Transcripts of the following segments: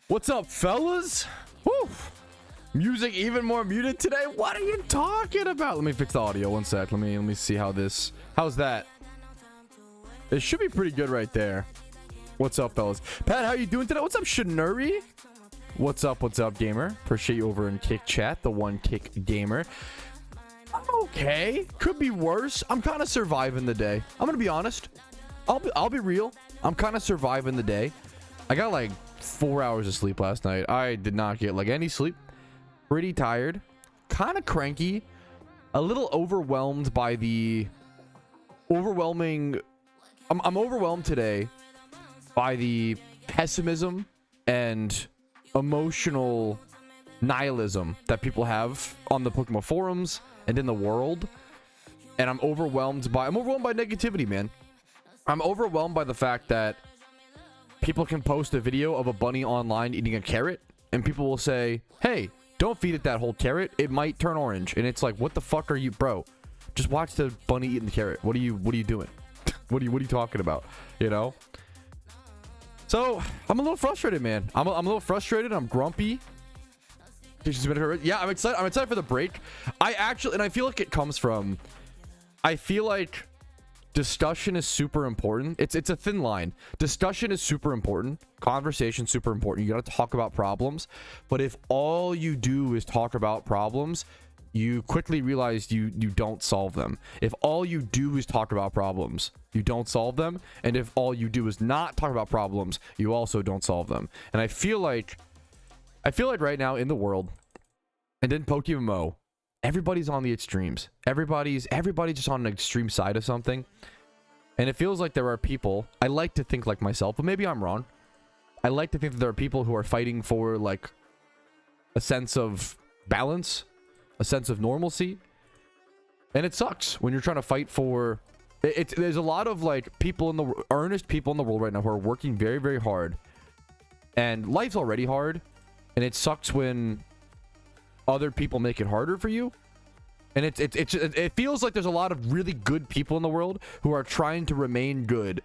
What's up, fellas? Woo! Music even more muted today. What are you talking about? Let me fix the audio. One sec. Let me see how this. How's that? It should be pretty good right there. What's up, fellas? Pat, how you doing today? What's up, Shinuri? What's up, gamer? Appreciate you over in Kick Chat, the one Kick gamer. I'm okay. Could be worse. I'm kind of surviving the day. I'm gonna be honest. I'll be real. I'm kind of surviving the day. I got like 4 hours of sleep last night. I did not get like any sleep. Pretty tired. Kind of cranky. A little overwhelmed by the overwhelming. I'm overwhelmed today by the pessimism and emotional nihilism that people have on the PokeMMO forums and in the world. And I'm overwhelmed by negativity, man. I'm overwhelmed by the fact that people can post a video of a bunny online eating a carrot, and people will say, hey, don't feed it that whole carrot. It might turn orange. And it's like, what the fuck are you, bro? Just watch the bunny eating the carrot. What are you doing? What are you talking about? You know? So I'm a little frustrated, man. I'm a little frustrated. I'm grumpy. Yeah, I'm excited. I'm excited for the break. I feel like it comes from, I feel like discussion is super important. It's a thin line. Discussion is super important. Conversation super important. You got to talk about problems. But if all you do is talk about problems, you quickly realize you don't solve them. If all you do is talk about problems, you don't solve them. And if all you do is not talk about problems, you also don't solve them. And I feel like right now in the world and in PokeMMO, everybody's on the extremes. Everybody's just on an extreme side of something. And it feels like there are people, I like to think like myself, but maybe I'm wrong. I like to think that there are people who are fighting for like a sense of balance, a sense of normalcy. And it sucks when you're trying to fight for there's a lot of like earnest people in the world right now who are working very, very hard. And life's already hard. And it sucks when other people make it harder for you. And it feels like there's a lot of really good people in the world who are trying to remain good.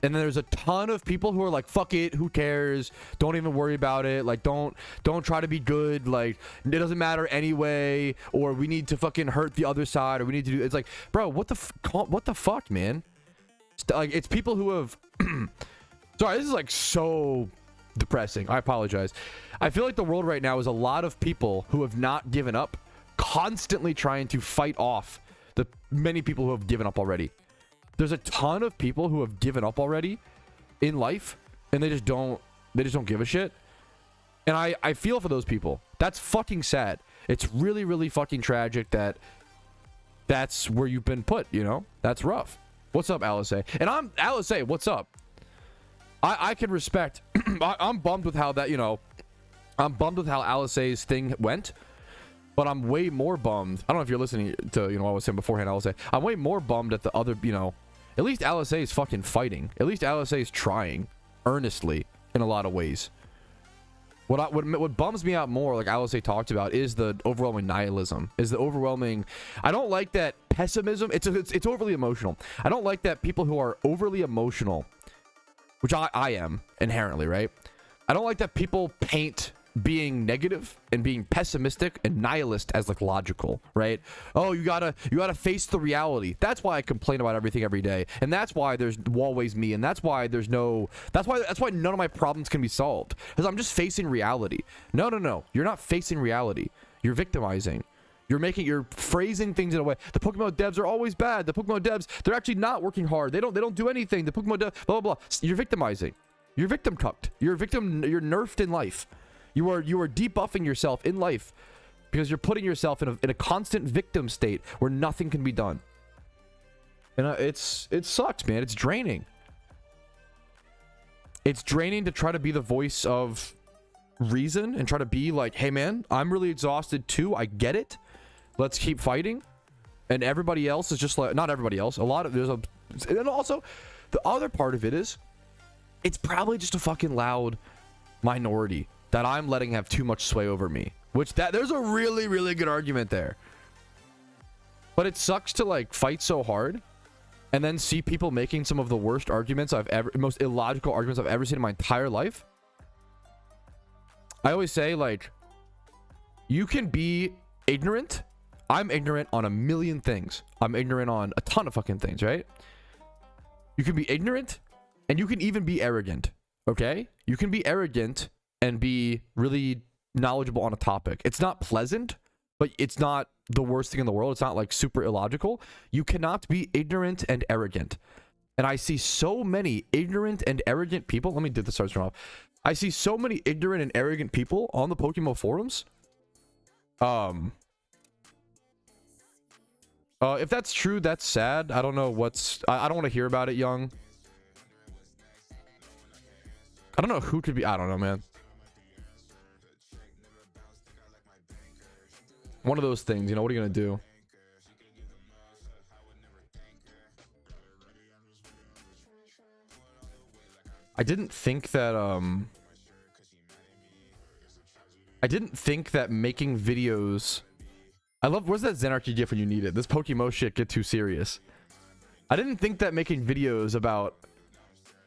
And then there's a ton of people who are like, fuck it, who cares? Don't even worry about it. Like, don't try to be good. Like, it doesn't matter anyway. Or we need to fucking hurt the other side. Or we need to do. It's like, bro, what the fuck, man? Like, it's people who have. Sorry, this is like so depressing. I apologize. I feel like the world right now is a lot of people who have not given up, constantly trying to fight off the many people who have given up already. There's a ton of people who have given up already in life, and they just don't give a shit. And I feel for those people. That's fucking sad. It's really, really fucking tragic that that's where you've been put, you know? That's rough. What's up, Alice? And I'm Alice, what's up? I can respect. I'm bummed with how that, you know, I'm bummed with how Alice's thing went. But I'm way more bummed. I don't know if you're listening to, you know, what I was saying beforehand, Alice. I'm way more bummed at the other, you know, at least Alice is fucking fighting. At least Alice is trying earnestly in a lot of ways. What bums me out more, like Alice talked about, is the overwhelming nihilism. Is the overwhelming. I don't like that pessimism. It's overly emotional. I don't like that people who are overly emotional, which I am inherently, right? I don't like that people paint being negative and being pessimistic and nihilist as like logical, right? Oh, you gotta face the reality. That's why I complain about everything every day, and that's why there's always me, and that's why that's why none of my problems can be solved, because I'm just facing reality. No, you're not facing reality. You're victimizing. You're phrasing things in a way. The PokeMMO devs are always bad. The PokeMMO devs, they're actually not working hard. They don't do anything. The PokeMMO devs, blah blah blah. You're victimizing. You're victim cucked. You're a victim. You're nerfed in life. You are debuffing yourself in life because you're putting yourself in a constant victim state where nothing can be done. And it sucks, man. It's draining. It's draining to try to be the voice of reason and try to be like, hey man, I'm really exhausted too. I get it. Let's keep fighting. And everybody else is just like, not everybody else. A lot of and also the other part of it is, it's probably just a fucking loud minority that I'm letting have too much sway over me. Which there's a really, really good argument there. But it sucks to like fight so hard and then see people making some of the worst arguments most illogical arguments I've ever seen in my entire life. I always say, like, you can be ignorant. I'm ignorant on a million things. I'm ignorant on a ton of fucking things, right? You can be ignorant and you can even be arrogant, okay? You can be arrogant and be really knowledgeable on a topic. It's not pleasant, but it's not the worst thing in the world. It's not like super illogical. You cannot be ignorant and arrogant. And I see so many ignorant and arrogant people. Let me do the start off. I see so many ignorant and arrogant people on the PokeMMO forums. If that's true, that's sad. I don't know I don't want to hear about it, Young. I don't know who could be. I don't know, man. One of those things, you know, what are you gonna do? I didn't think that making videos, where's that Zenarchy gif when you need it? This PokeMMO shit get too serious. I didn't think that making videos about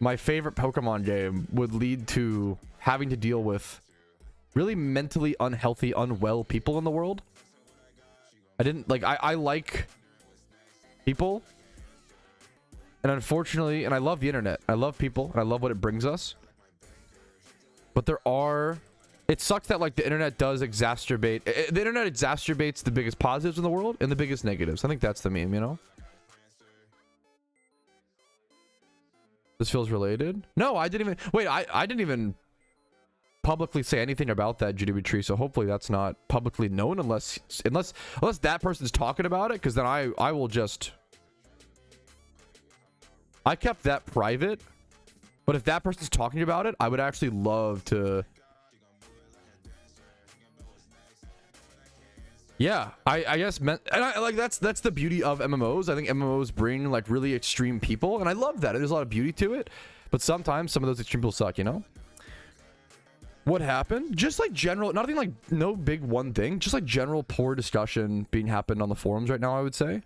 my favorite Pokemon game would lead to having to deal with really mentally unhealthy, unwell people in the world. I didn't like, I like people, and unfortunately, and I love the internet. I love people and I love what it brings us. But it sucks that like the internet does exacerbate, the internet exacerbates the biggest positives in the world and the biggest negatives. I think that's the meme, you know? This feels related. No, I didn't even, wait, I didn't even publicly say anything about that GW so hopefully that's not publicly known unless that person's talking about it, because then I will just, I kept that private. But if that person's talking about it, I would actually love to. Yeah, I guess, and I like that's the beauty of MMOs. I think MMOs bring like really extreme people, and I love that. There's a lot of beauty to it, but sometimes some of those extreme people suck, you know? What happened? Just like general, nothing like, no big one thing, just like general poor discussion being happened on the forums right now, I would say.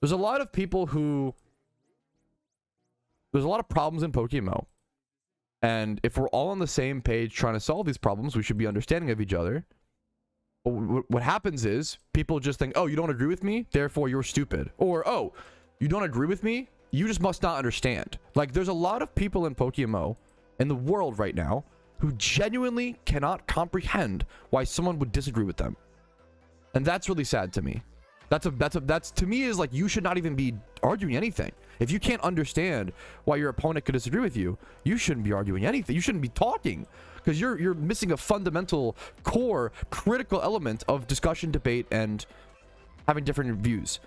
There's a lot of people who, there's a lot of problems in PokeMMO. And if we're all on the same page trying to solve these problems, we should be understanding of each other. What happens is people just think, oh, you don't agree with me, therefore you're stupid. Or, oh, you don't agree with me, you just must not understand. Like, there's a lot of people in PokeMMO in the world right now who genuinely cannot comprehend why someone would disagree with them. And that's really sad to me. That's to me is like, you should not even be arguing anything. If you can't understand why your opponent could disagree with you, you shouldn't be arguing anything. You shouldn't be talking, because you're missing a fundamental, core, critical element of discussion, debate, and having different views.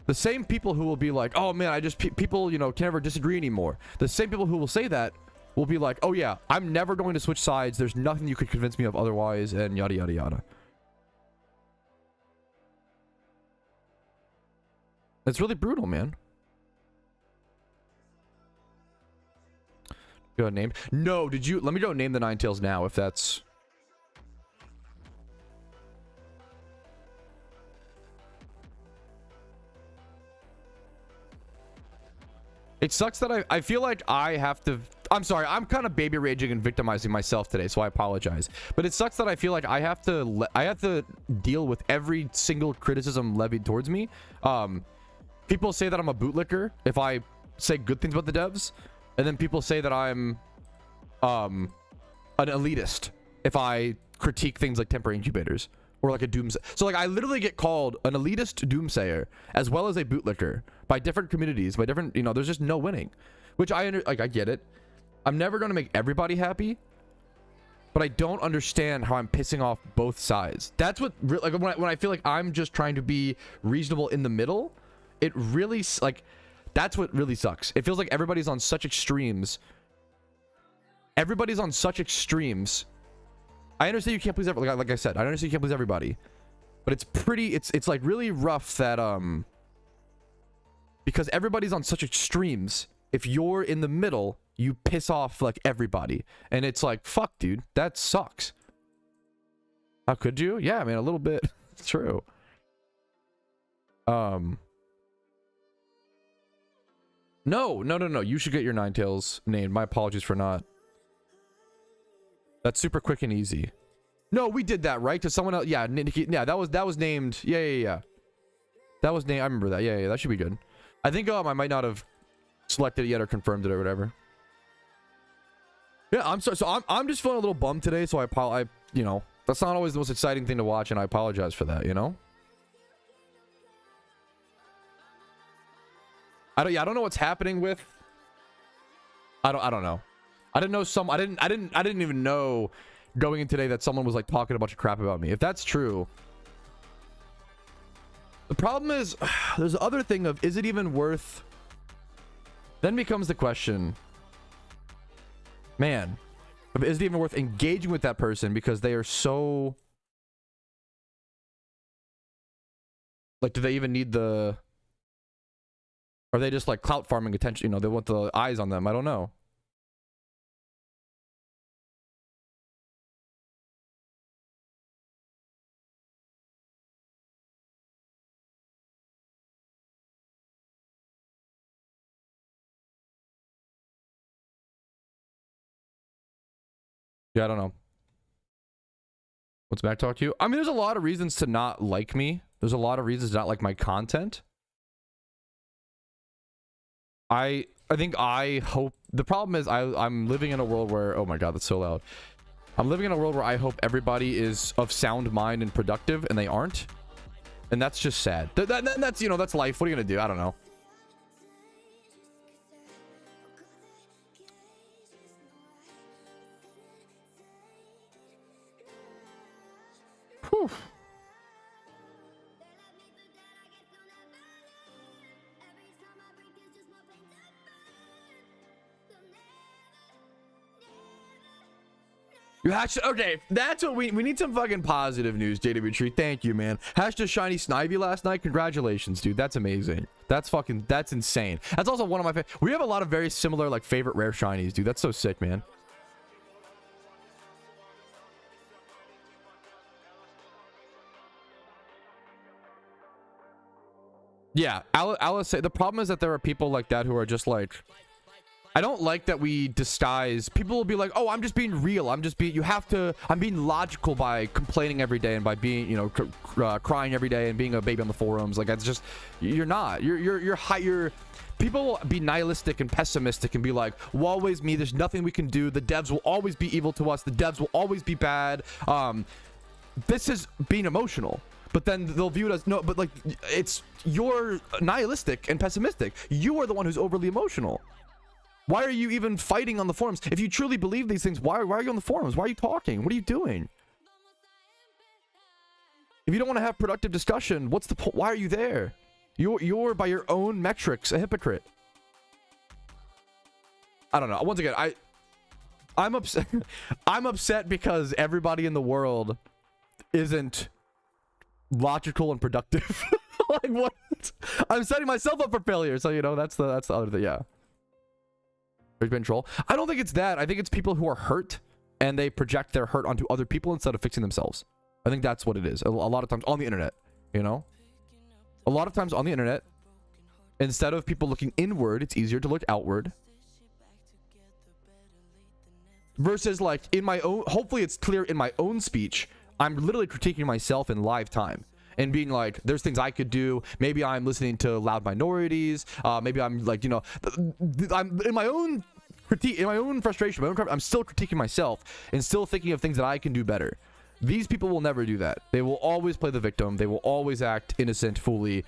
The same people who will be like, oh man, people, you know, can never disagree anymore. The same people who will say that will be like, oh yeah, I'm never going to switch sides. There's nothing you could convince me of otherwise, and yada, yada, yada. It's really brutal, man. Go ahead, name. No, did you? Let me go name the Ninetales now, if that's. It sucks that I feel like I have to. I'm sorry, I'm kind of baby raging and victimizing myself today, so I apologize. But it sucks that I feel like I have to deal with every single criticism levied towards me. People say that I'm a bootlicker if I say good things about the devs, and then people say that I'm an elitist if I critique things like temporary incubators or like a doomsayer. So like I literally get called an elitist doomsayer as well as a bootlicker by different communities, by different, you know, there's just no winning, which I get it. I'm never going to make everybody happy, but I don't understand how I'm pissing off both sides. That's what, like, when I feel like I'm just trying to be reasonable in the middle, it really, like, that's what really sucks. It feels like everybody's on such extremes. Everybody's on such extremes. I understand you can't please everybody. Like I said, I understand you can't please everybody, but it's pretty, it's like really rough that, because everybody's on such extremes. If you're in the middle, you piss off like everybody, and it's like, fuck, dude, that sucks. How could you? Yeah, man, a little bit. It's true. No. You should get your Ninetales named. My apologies for not. That's super quick and easy. No, we did that, right? To someone else. Yeah, yeah, that was named. Yeah. That was named. I remember that. Yeah, that should be good. I think I might not have selected it yet or confirmed it or whatever. Yeah, I'm sorry. So I'm just feeling a little bummed today. So I you know, that's not always the most exciting thing to watch, and I apologize for that. You know. I don't know what's happening with. I don't know. I didn't know I didn't even know going in today that someone was like talking a bunch of crap about me. If that's true. The problem is, there's the other thing of, is it even worth? Then becomes the question, man, is it even worth engaging with that person because they are so, like, do they even need the, are they just like clout farming attention? You know, they want the eyes on them. I don't know. Yeah, I don't know. What's back talk to you? I mean, there's a lot of reasons to not like me. There's a lot of reasons to not like my content. I think I hope, the problem is I'm living in a world where, oh my god, that's so loud. I'm living in a world where I hope everybody is of sound mind and productive, and they aren't. And that's just sad. That's, you know, that's life. What are you gonna do? I don't know. Whew. You hatched, okay, that's what we need, some fucking positive news, JW Tree. Thank you, man. Hatched a shiny Snivy last night. Congratulations, dude. That's amazing. That's insane. That's also one of my favorite. We have a lot of very similar, like, favorite rare shinies, dude. That's so sick, man. Yeah, Alice say the problem is that there are people like that who are just like, I don't like that we disguise. People will be like, oh, I'm just being real. I'm being logical by complaining every day and by being, you know, crying every day and being a baby on the forums. Like, it's just, you're not. You're people will be nihilistic and pessimistic and be like, woe is me. There's nothing we can do. The devs will always be evil to us. The devs will always be bad. This is being emotional. But then they'll view it as, no, but like, you're nihilistic and pessimistic. You are the one who's overly emotional. Why are you even fighting on the forums? If you truly believe these things, why are you on the forums? Why are you talking? What are you doing? If you don't want to have productive discussion, what's the point? Why are you there? You're by your own metrics a hypocrite. I don't know. Once again, I'm upset. I'm upset because everybody in the world isn't logical and productive. Like, what? I'm setting myself up for failure. So, you know, that's the other thing. Yeah. There's been troll. I don't think it's that. I think it's people who are hurt and they project their hurt onto other people instead of fixing themselves. I think that's what it is. A lot of times on the internet, you know, a lot of times on the internet, instead of people looking inward, it's easier to look outward. Versus like in my own, hopefully it's clear in my own speech, I'm literally critiquing myself in live time. And being like, there's things I could do. Maybe I'm listening to loud minorities. Maybe I'm like, you know, I'm in my own critique, in my own frustration, I'm still critiquing myself and still thinking of things that I can do better. These people will never do that. They will always play the victim. They will always act innocent, fully.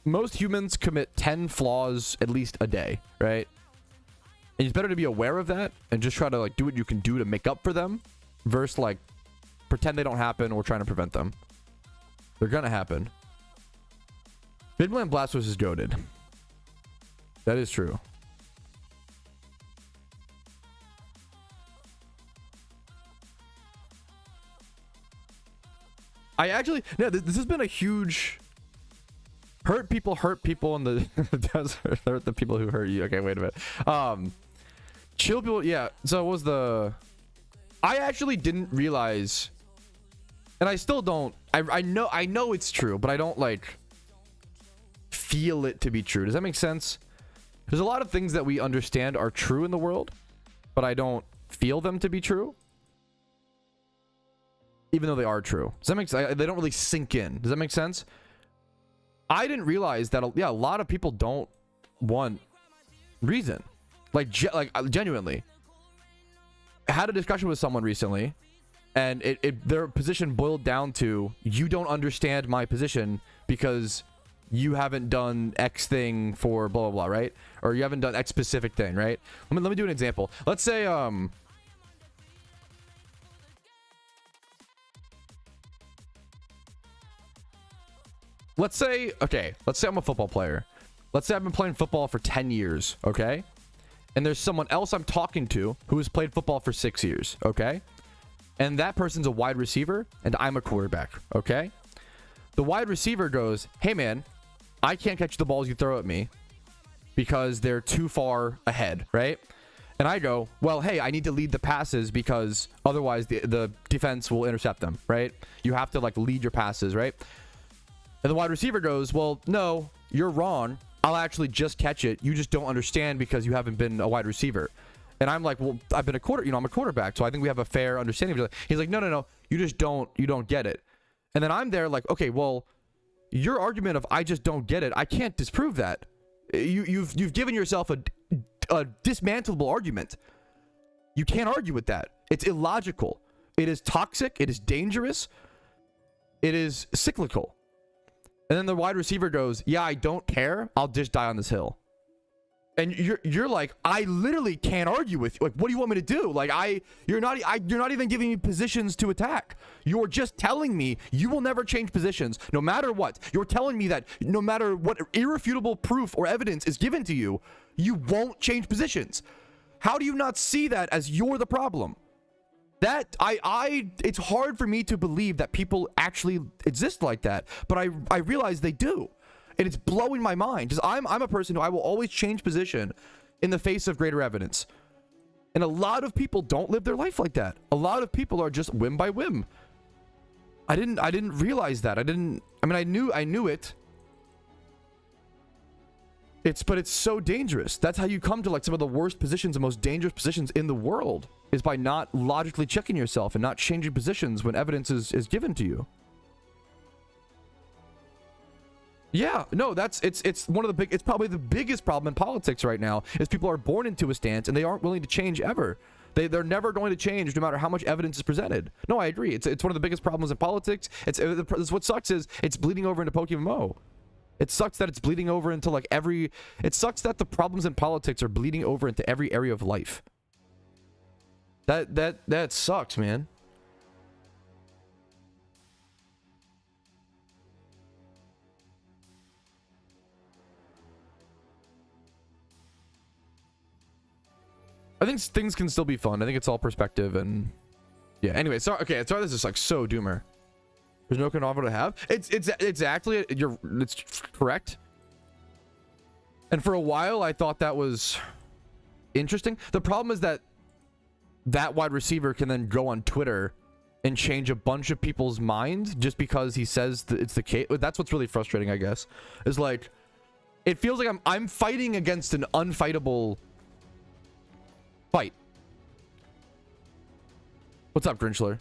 Most humans commit 10 flaws at least a day, right? And it's better to be aware of that and just try to like do what you can do to make up for them versus like pretend they don't happen or trying to prevent them. They're gonna happen. Midland Blastoise is goated. That is true. I actually, no, this has been a huge hurt people in the desert. Hurt the people who hurt you. Okay, wait a minute. Chill people. Yeah. So what was the? I actually didn't realize, and I still don't. I know it's true, but I don't like feel it to be true. Does that make sense? There's a lot of things that we understand are true in the world, but I don't feel them to be true. Even though they are true. Does that make sense? They don't really sink in. Does that make sense? I didn't realize that, yeah, a lot of people don't want reason. Like genuinely. I had a discussion with someone recently, and their position boiled down to, you don't understand my position because you haven't done X thing for blah, blah, blah, right? Or you haven't done X specific thing, right? Let me do an example. Let's say, let's say I'm a football player. Let's say I've been playing football for 10 years, okay? And there's someone else I'm talking to who has played football for 6 years, okay? And that person's a wide receiver, and I'm a quarterback, okay? The wide receiver goes, hey, man, I can't catch the balls you throw at me because they're too far ahead, right? And I go, well, hey, I need to lead the passes because otherwise the defense will intercept them, right? You have to, like, lead your passes, right? And the wide receiver goes, well, no, you're wrong. I'll actually just catch it. You just don't understand because you haven't been a wide receiver. And I'm like, well, I've been I'm a quarterback, so I think we have a fair understanding of each other. He's like, no, you just don't get it. And then I'm there like, okay, well, your argument of I just don't get it, I can't disprove that. You've given yourself a dismantleable argument. You can't argue with that. It's illogical. It is toxic. It is dangerous. It is cyclical. And then the wide receiver goes, yeah, I don't care. I'll just die on this hill. And you're like, I literally can't argue with you. Like, what do you want me to do? Like, you're not even giving me positions to attack. You're just telling me you will never change positions no matter what. You're telling me that no matter what irrefutable proof or evidence is given to you, you won't change positions. How do you not see that as you're the problem? That it's hard for me to believe that people actually exist like that, but I realize they do, and it's blowing my mind because I'm a person who I will always change position in the face of greater evidence, and a lot of people don't live their life like that. A lot of people are just whim by whim. I didn't realize that. I mean, I knew it. But it's so dangerous. That's how you come to like some of the worst positions and most dangerous positions in the world, is by not logically checking yourself and not changing positions when evidence is given to you. Yeah, no, it's one of the it's probably the biggest problem in politics right now is people are born into a stance and they aren't willing to change ever. They're never going to change no matter how much evidence is presented. No, I agree. It's one of the biggest problems in politics. It's what sucks is it's bleeding over into PokeMMO. It sucks that it's bleeding over into like it sucks that the problems in politics are bleeding over into every area of life. That sucks, man. I think things can still be fun. I think it's all perspective and yeah. Anyway, sorry. Okay, sorry. This is like so doomer. There's no novel to have. It's exactly it's correct. And for a while, I thought that was interesting. The problem is that wide receiver can then go on Twitter and change a bunch of people's minds just because he says that it's the case. That's what's really frustrating, I guess. Is like, it feels like I'm fighting against an unfightable fight. What's up, Grinchler?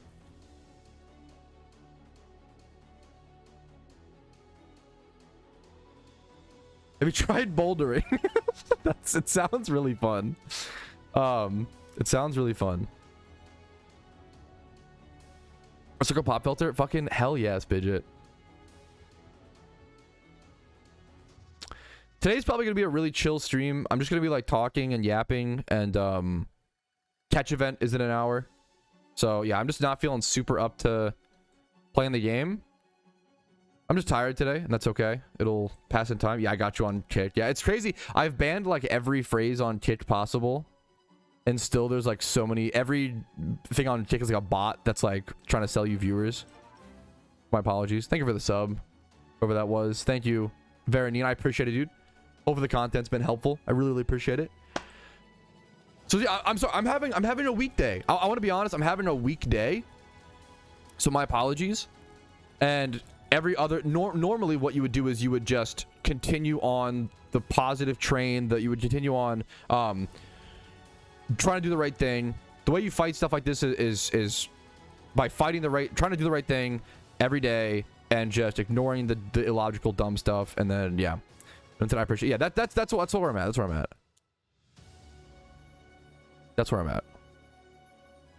Have you tried bouldering? It sounds really fun. It sounds really fun. A circle pop filter? Fucking hell yes, Bidget. Today's probably gonna be a really chill stream. I'm just gonna be like talking and yapping, and catch event is in an hour. So yeah, I'm just not feeling super up to playing the game. I'm just tired today, and that's okay. It'll pass in time. Yeah, I got you on Kick. Yeah, it's crazy. I've banned like every phrase on Kick possible, and still there's like so many. Every thing on Kick is like a bot that's like trying to sell you viewers. My apologies. Thank you for the sub. Whoever that was. Thank you, Veronine. I appreciate it, dude. Hopefully the content's been helpful. I really, really appreciate it. So yeah, I'm sorry. I'm having a weekday. I want to be honest. I'm having a weekday. So my apologies. And every other normally what you would do is you would just continue on the positive train, that you would continue on trying to do the right thing. The way you fight stuff like this is by fighting trying to do the right thing every day, and just ignoring the illogical dumb stuff. And then yeah, and I appreciate, yeah, that's where I'm at. That's where I'm at. That's where I'm at.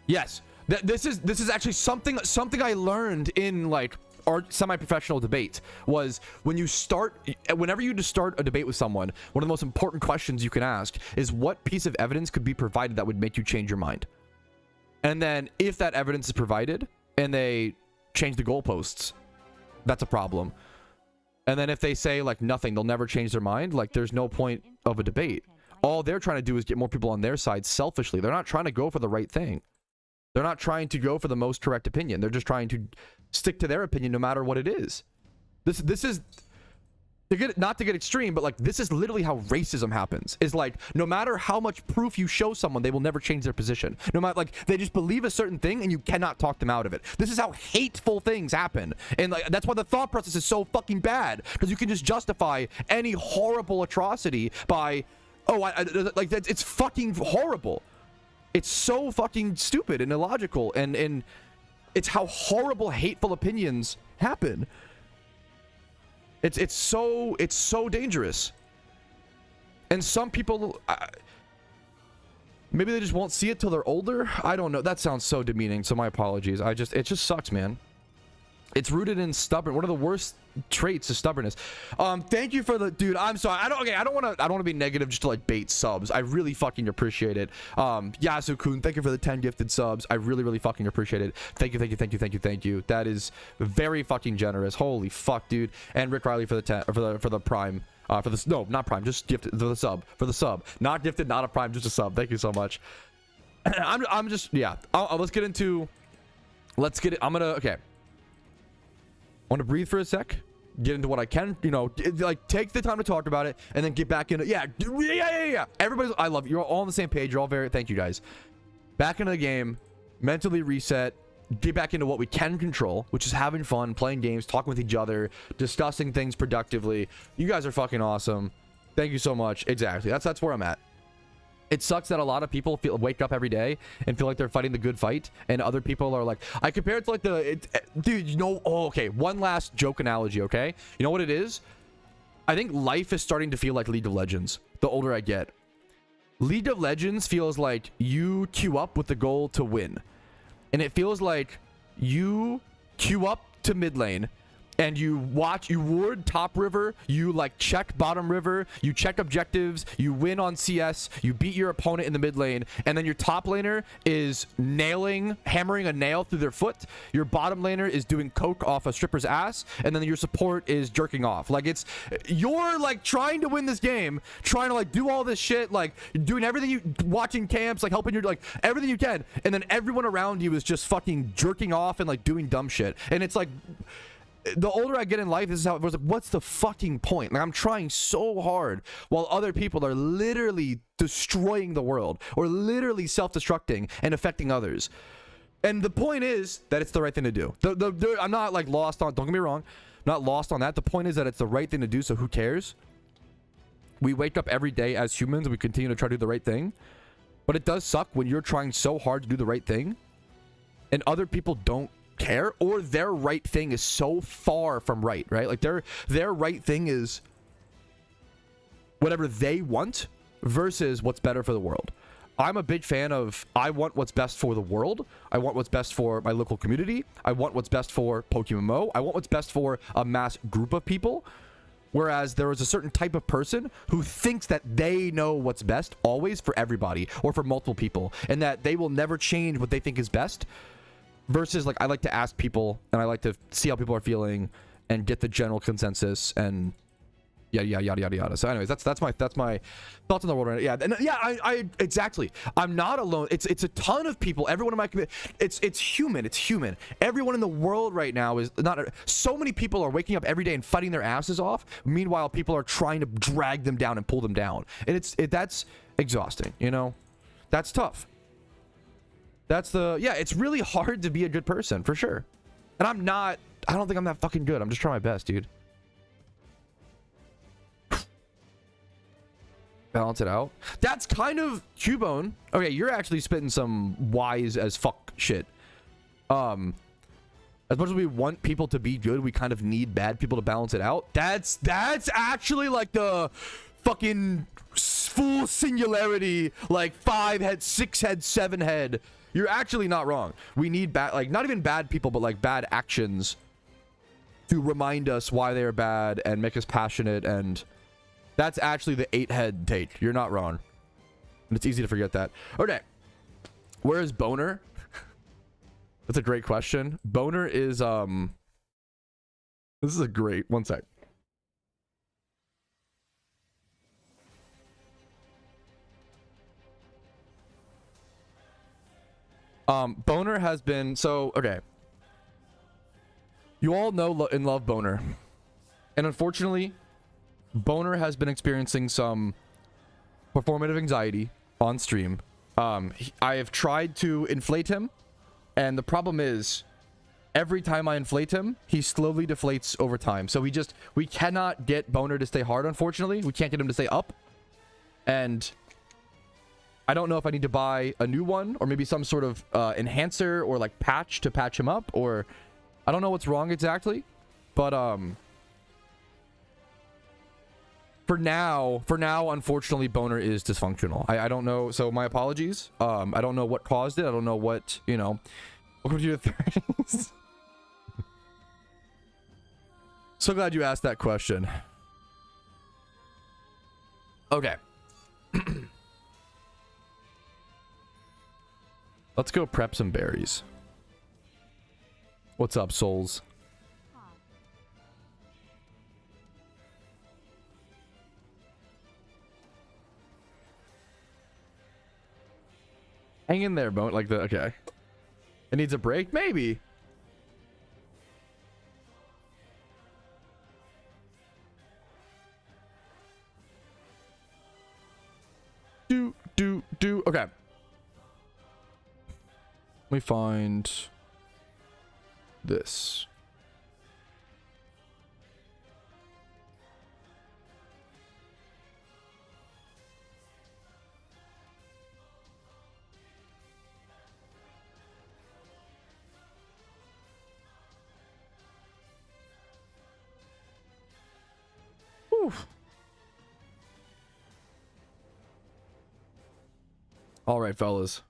Yes, this is actually something I learned in like our semi-professional debate. Was whenever you just start a debate with someone, one of the most important questions you can ask is, what piece of evidence could be provided that would make you change your mind? And then if that evidence is provided and they change the goalposts, that's a problem. And then if they say like nothing, they'll never change their mind, like there's no point of a debate. All they're trying to do is get more people on their side selfishly. They're not trying to go for the right thing. They're not trying to go for the most correct opinion. They're just trying to stick to their opinion no matter what it is. This is not to get extreme, but like this is literally how racism happens. Is like, no matter how much proof you show someone, they will never change their position. No matter, like, they just believe a certain thing and you cannot talk them out of it. This is how hateful things happen. And like that's why the thought process is so fucking bad, because you can just justify any horrible atrocity by, oh, like that. It's fucking horrible. It's so fucking stupid and illogical, and it's how horrible, hateful opinions happen. It's so dangerous. And some people, maybe they just won't see it till they're older. I don't know. That sounds so demeaning. So my apologies. It just sucks, man. It's rooted in stubborn. One of the worst traits is stubbornness. Thank you for the, dude. I'm sorry. I don't want to be negative just to like bait subs. I really fucking appreciate it. Yasu-kun, thank you for the 10 gifted subs. I really, really fucking appreciate it. Thank you. That is very fucking generous. Holy fuck, dude. And Rick Riley for the 10, for the prime. No, not prime, just gifted, for the sub. Not gifted, not a prime, just a sub. Thank you so much. I'm just, yeah. Let's get into. Okay. I want to breathe for a sec, get into what I can, you know, like take the time to talk about it, and then get back into, yeah. Everybody's, I love you. You're all on the same page. You're all very, thank you guys. Back into the game, mentally reset, get back into what we can control, which is having fun, playing games, talking with each other, discussing things productively. You guys are fucking awesome. Thank you so much. Exactly. That's where I'm at. It sucks that a lot of people wake up every day and feel like they're fighting the good fight, and other people are like, I compare it to like dude, you know, oh, okay, one last joke analogy, okay? You know what it is? I think life is starting to feel like League of Legends the older I get. League of Legends feels like you queue up with the goal to win, and it feels like you queue up to mid lane, and you ward top river, you like check bottom river, you check objectives, you win on CS, you beat your opponent in the mid lane, and then your top laner is hammering a nail through their foot, your bottom laner is doing coke off a stripper's ass, and then your support is jerking off. Like, you're like trying to win this game, trying to like do all this shit, like doing everything, watching camps, like helping your, like everything you can, and then everyone around you is just fucking jerking off and like doing dumb shit. And it's like, the older I get in life, this is how it was like, what's the fucking point? Like, I'm trying so hard while other people are literally destroying the world, or literally self-destructing and affecting others. And the point is that it's the right thing to do. I'm not like lost on, don't get me wrong, I'm not lost on that. The point is that it's the right thing to do, so who cares? We wake up every day as humans and we continue to try to do the right thing. But it does suck when you're trying so hard to do the right thing and other people don't care, or their right thing is so far from right? Like their right thing is whatever they want versus what's better for the world. I'm a big fan of, I want what's best for the world. I want what's best for my local community. I want what's best for PokeMMO. I want what's best for a mass group of people. Whereas there is a certain type of person who thinks that they know what's best always for everybody or for multiple people, and that they will never change what they think is best. Versus, like, I like to ask people, and I like to see how people are feeling and get the general consensus and yada yada yada yada yada. So anyways, that's my thoughts on the world right now. Yeah, and yeah, I exactly. I'm not alone. It's a ton of people. Everyone in my community. It's human. It's human. Everyone in the world right now is not. So many people are waking up every day and fighting their asses off. Meanwhile, people are trying to drag them down and pull them down, and that's exhausting. You know, that's tough. It's really hard to be a good person for sure. And I'm not. I don't think I'm that fucking good. I'm just trying my best, dude. Balance it out. That's kind of Cubone. Okay, you're actually spitting some wise as fuck shit. As much as we want people to be good, we kind of need bad people to balance it out. That's actually like the fucking full singularity, like 5 head, 6 head, 7 head. You're actually not wrong. We need bad, like, not even bad people, but like bad actions to remind us why they're bad and make us passionate. And that's actually the 8 head take. You're not wrong. And it's easy to forget that. Okay. Where is Boner? That's a great question. Boner is, this is a great, one sec. Boner has been, so, okay. You all know and love Boner. And unfortunately, Boner has been experiencing some performative anxiety on stream. I have tried to inflate him, and the problem is, every time I inflate him, he slowly deflates over time. So we cannot get Boner to stay hard, unfortunately. We can't get him to stay up. And I don't know if I need to buy a new one or maybe some sort of enhancer or like patch to patch him up, or I don't know what's wrong exactly, but for now, unfortunately, Boner is dysfunctional. I don't know, so my apologies. I don't know what caused it. I don't know what, you know. Welcome to your 30s. So glad you asked that question. Okay. Let's go prep some berries. What's up, souls? Hang in there, Bone. Like the, okay. It needs a break? Maybe. Okay. Let me find this. Whew. All right, fellas.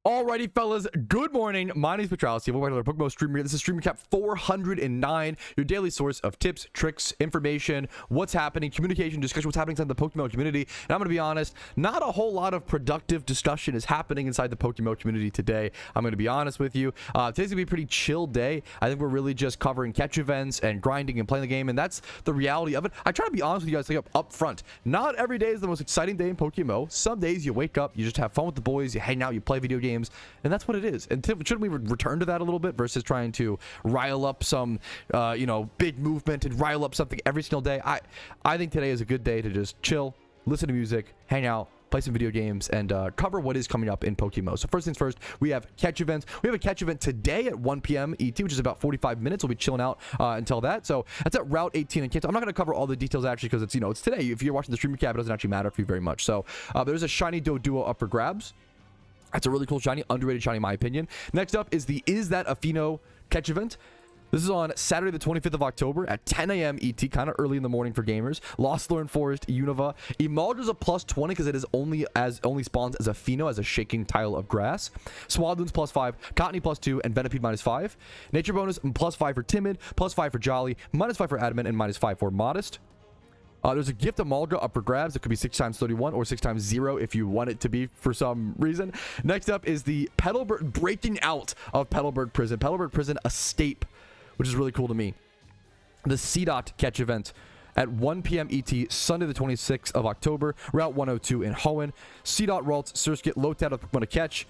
Alrighty, fellas, good morning. My name is Patrouski. Welcome to our PokeMMO stream here. This is stream recap 409, your daily source of tips, tricks, information, what's happening, communication, discussion, what's happening inside the PokeMMO community. And I'm going to be honest, not a whole lot of productive discussion is happening inside the PokeMMO community today. I'm going to be honest with you. Today's going to be a pretty chill day. I think we're really just covering catch events and grinding and playing the game, and that's the reality of it. I try to be honest with you guys, like up front. Not every day is the most exciting day in PokeMMO. Some days you wake up, you just have fun with the boys, you hang out, you play video games, and that's what it is. And shouldn't we return to that a little bit versus trying to rile up some you know, big movement and rile up something every single day? I think today is a good day to just chill, listen to music, hang out, play some video games, and cover what is coming up in PokeMMO. So first things first, we have catch events. We have a catch event today at 1 p.m. ET, which is about 45 minutes. We'll be chilling out until that. So that's at Route 18 in Kansas. I'm not going to cover all the details actually because it's, you know, it's today. If you're watching the stream recap, it doesn't actually matter for you very much. So there's a shiny Doduo up for grabs. That's a really cool shiny, underrated shiny in my opinion. Next up is the Is That a Pheno catch event. This is on Saturday, the 25th of October at 10 a.m. ET, kind of early in the morning for gamers. Lost Lorn Forest, Unova. Emoldra's a +20 because it is only spawns as a Pheno, as a shaking tile of grass. Swadloon's +5, Cottony +2, and Venipede -5. Nature bonus +5 for Timid, +5 for Jolly, -5 for Adamant, and -5 for Modest. There's a gift of Emolga up for grabs. It could be 6 times 31 or 6 times 0 if you want it to be for some reason. Next up is the Petalburg, breaking out of Petalburg Prison. Petalburg Prison Escape, which is really cool to me. The C-Dot catch event at 1 p.m. ET, Sunday the 26th of October, Route 102 in Hoenn. C-Dot, Ralts, Surskit, Lotat of Pokemon to catch.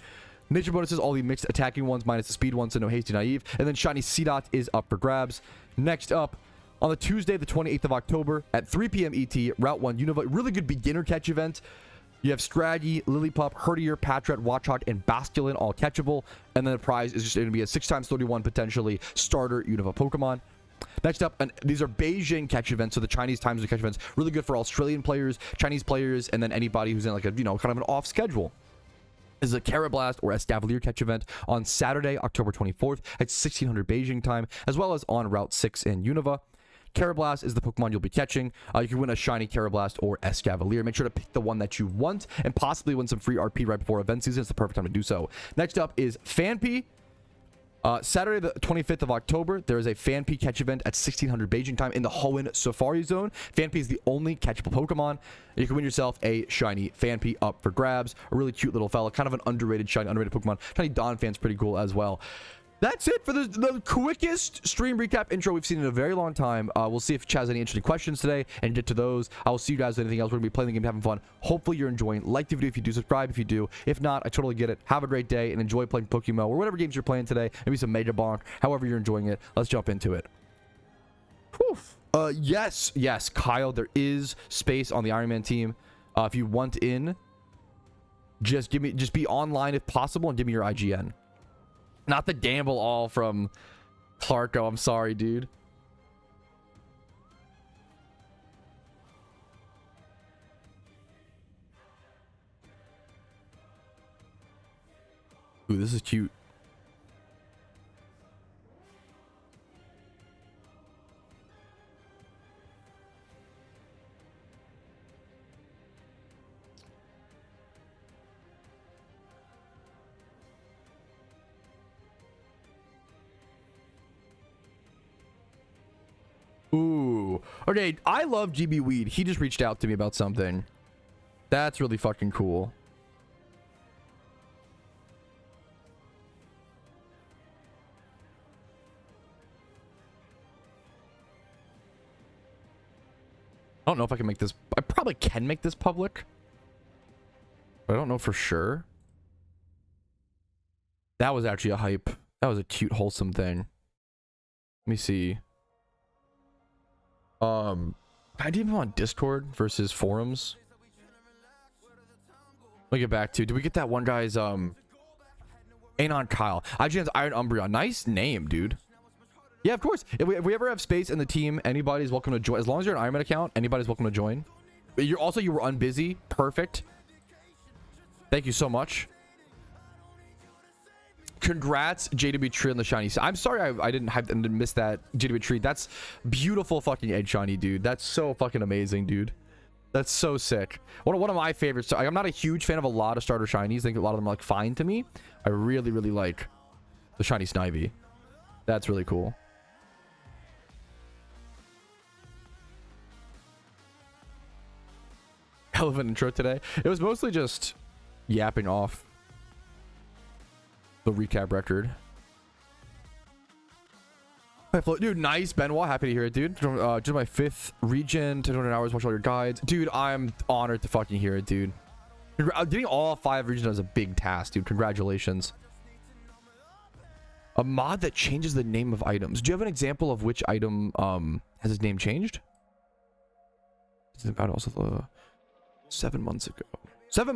Nature bonuses, all the mixed attacking ones minus the speed ones, so no hasty naive. And then Shiny C-Dot is up for grabs. Next up, on the Tuesday, the 28th of October, at 3 p.m. ET, Route 1 Unova. Really good beginner catch event. You have Scraggy, Lillipup, Herdier, Patrat, Watchog, and Basculin all catchable. And then the prize is just going to be a 6 times 31 potentially starter Unova Pokemon. Next up, and these are Beijing catch events, so the Chinese times of catch events. Really good for Australian players, Chinese players, and then anybody who's in like a, kind of an off schedule. This is a Carablast or Escavalier catch event on Saturday, October 24th at 1600 Beijing time, as well as on Route 6 in Unova. Carablast is the Pokemon you'll be catching. You can win a shiny Carablast or Escavalier. Make sure to pick the one that you want and possibly win some free RP right before event season. It's the perfect time to do so. Next up is Fanpy. Saturday the 25th of October, there is a Fanpy catch event at 1600 Beijing time in the Hoenn Safari Zone. Fanpy is the only catchable Pokemon. You can win yourself a shiny Fanpy up for grabs. A really cute little fella. Kind of an underrated shiny, underrated Pokemon. Shiny Donphan's pretty cool as well. That's it for the quickest stream recap intro we've seen in a very long time. We'll see if Chaz has any interesting questions today and get to those. I will see you guys with anything else. We're going to be playing the game, having fun. Hopefully you're enjoying. Like the video if you do. Subscribe if you do. If not, I totally get it. Have a great day and enjoy playing PokeMMO or whatever games you're playing today. Maybe some Mega Bonk. However you're enjoying it. Let's jump into it. Whew. Yes, Kyle. There is space on the Iron Man team. If you want in, just be online if possible and give me your IGN. Not the gamble all from Clarko. I'm sorry, dude. Ooh, this is cute. Ooh. Okay, I love GB Weed. He just reached out to me about something. That's really fucking cool. I don't know if I can make this. I probably can make this public, but I don't know for sure. That was actually a hype. That was a cute, wholesome thing. Let me see. I didn't on Discord versus forums. Let me get back to. Did we get that one guy's Anon Kyle? IGN's Iron Umbreon. Nice name, dude. Yeah, of course. If we ever have space in the team, anybody's welcome to join. As long as you're an Iron Man account, anybody's welcome to join. You were unbusy. Perfect. Thank you so much. Congrats, JW Tree on the shiny. I'm sorry I didn't miss that JW Tree. That's beautiful fucking edge shiny, dude. That's so fucking amazing, dude. That's so sick. One of my favorites. I'm not a huge fan of a lot of starter shinies. I think a lot of them are like fine to me. I really like the shiny Snivy. That's really cool. Hell of an intro today. It was mostly just yapping off the recap record. Dude, nice, Benoit. Happy to hear it, dude. Just my 5th region, 200 hours, watch all your guides. Dude, I'm honored to fucking hear it, dude. Getting all 5 regions is a big task, dude. Congratulations. A mod that changes the name of items. Do you have an example of which item has its name changed? It's about also 7 months ago.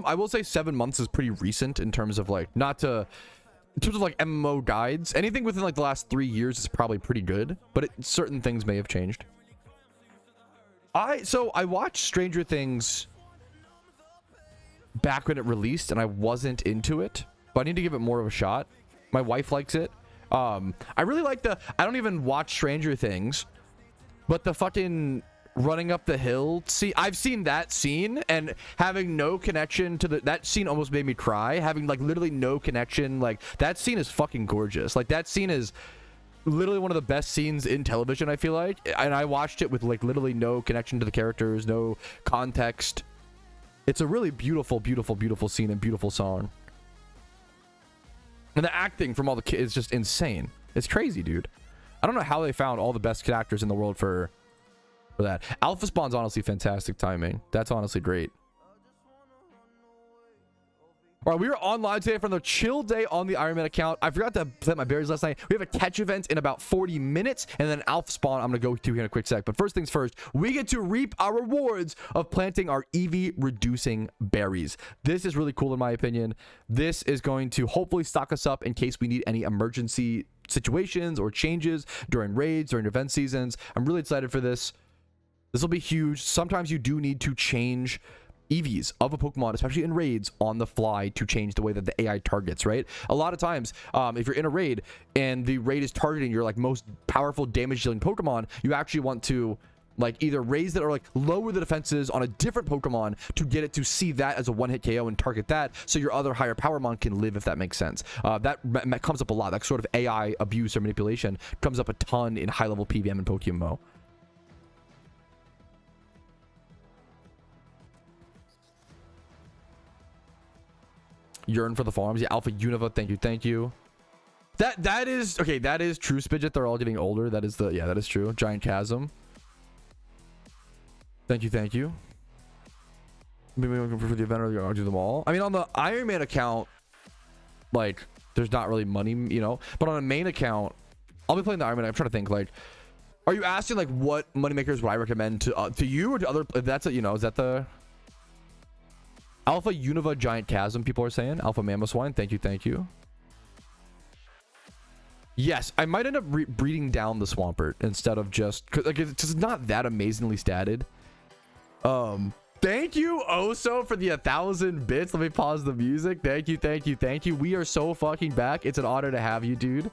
I will say 7 months is pretty recent in terms of like, in terms of like MMO guides. Anything within like the last 3 years is probably pretty good, but certain things may have changed. So I watched Stranger Things back when it released and I wasn't into it, but I need to give it more of a shot. My wife likes it, I really like the, I don't even watch Stranger Things, but the fucking running up the hill. See, I've seen that scene, and having no connection to that scene almost made me cry. Having like literally no connection, like that scene is fucking gorgeous. Like that scene is literally one of the best scenes in television, I feel like. And I watched it with like literally no connection to the characters, no context. It's a really beautiful, beautiful, beautiful scene and beautiful song. And the acting from all the kids is just insane. It's crazy, dude. I don't know how they found all the best actors in the world for that. Alpha Spawn's honestly fantastic timing. That's honestly great. All right, we were online today from the chill day on the Iron Man account. I forgot to plant my berries last night. We have a catch event in about 40 minutes, and then Alpha Spawn I'm going to go to here in a quick sec. But first things first, we get to reap our rewards of planting our EV reducing berries. This is really cool in my opinion. This is going to hopefully stock us up in case we need any emergency situations or changes during raids, during event seasons. I'm really excited for this. This will be huge. Sometimes you do need to change EVs of a Pokemon, especially in raids, on the fly to change the way that the AI targets, right? A lot of times, if you're in a raid and the raid is targeting your like most powerful damage dealing Pokemon, you actually want to like either raise it or like lower the defenses on a different Pokemon to get it to see that as a one-hit KO and target that, so your other higher power mon can live, if that makes sense. That comes up a lot. That sort of AI abuse or manipulation comes up a ton in high-level PVM and PokeMMO. Yearn for the farms. Yeah, Alpha Univa, thank you. That is okay. That is true, Spidget. They're all getting older. That is the, yeah, that is true. Giant Chasm, thank you. Maybe looking for the event, or I'll do them all. I mean, on the Iron Man account, like there's not really money, you know, but on a main account I'll be playing the Iron Man. I'm trying to think, like, are you asking like what moneymakers would I recommend to you or to other? That's a, you know, is that the Alpha Univa Giant Chasm people are saying? Alpha Mammoth, thank you. Yes, I might end up breeding down the Swampert instead of just, cause like it's just not that amazingly statted. Thank you Oso for the 1,000 bits. Let me pause the music. Thank you. We are so fucking back. It's an honor to have you, dude.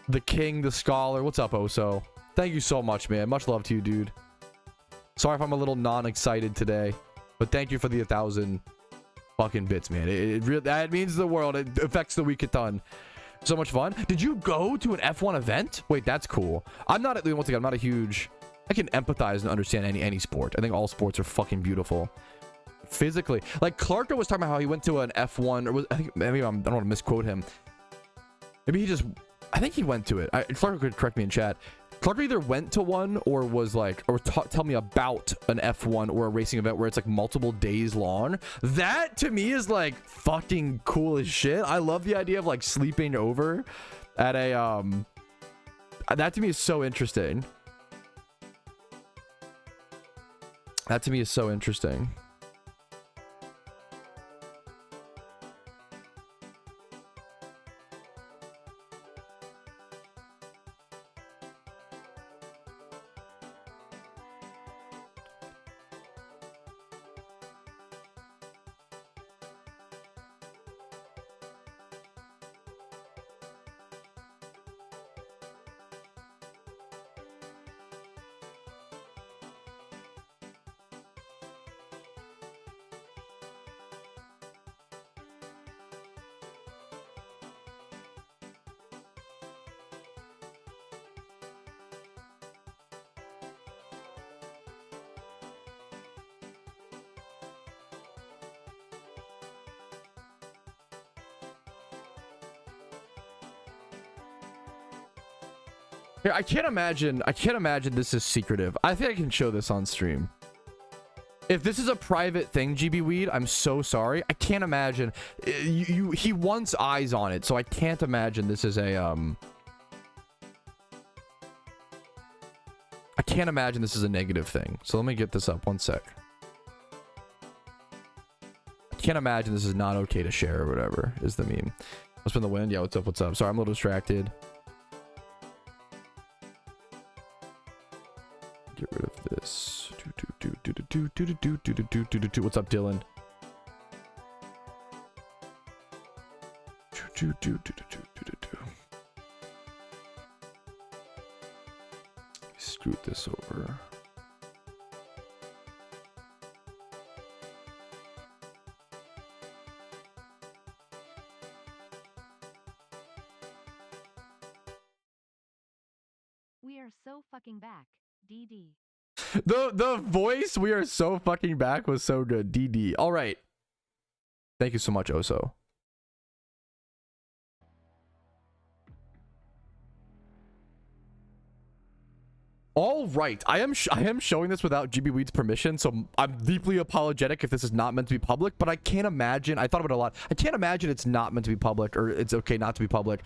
The King, the Scholar. What's up, Oso? Thank you so much, man. Much love to you, dude. Sorry if I'm a little non-excited today, but thank you for the 1,000 fucking bits, man. It really, that means the world. It affects the week a ton. So much fun. Did you go to an F1 event? Wait, that's cool. I'm not, once again, I'm not a huge, I can empathize and understand any sport. I think all sports are fucking beautiful. Physically, like Clarko was talking about how he went to an F1, or was, I think maybe I don't want to misquote him. Maybe he just, I think he went to it. Clarko could correct me in chat. Clarko either went to one or was like, or tell me about an F1 or a racing event where it's like multiple days long. That to me is like fucking cool as shit. I love the idea of like sleeping over at a that to me is so interesting. That to me is so interesting. Here, I can't imagine this is secretive. I think I can show this on stream. If this is a private thing, GB Weed, I'm so sorry. I can't imagine. He wants eyes on it, so I can't imagine this is a I can't imagine this is a negative thing. So let me get this up one sec. I can't imagine this is not okay to share or whatever is the meme. What's been the wind? Yeah, what's up? Sorry, I'm a little distracted. Get rid of this. What's up, Dylan? scoot this over. We are so fucking back, DD. The voice, we are so fucking back, was so good. DD. All right. Thank you so much, Oso. All right, I am showing this without GB Weed's permission, so I'm deeply apologetic if this is not meant to be public, but I can't imagine, I thought about it a lot, I can't imagine it's not meant to be public, or it's okay not to be public.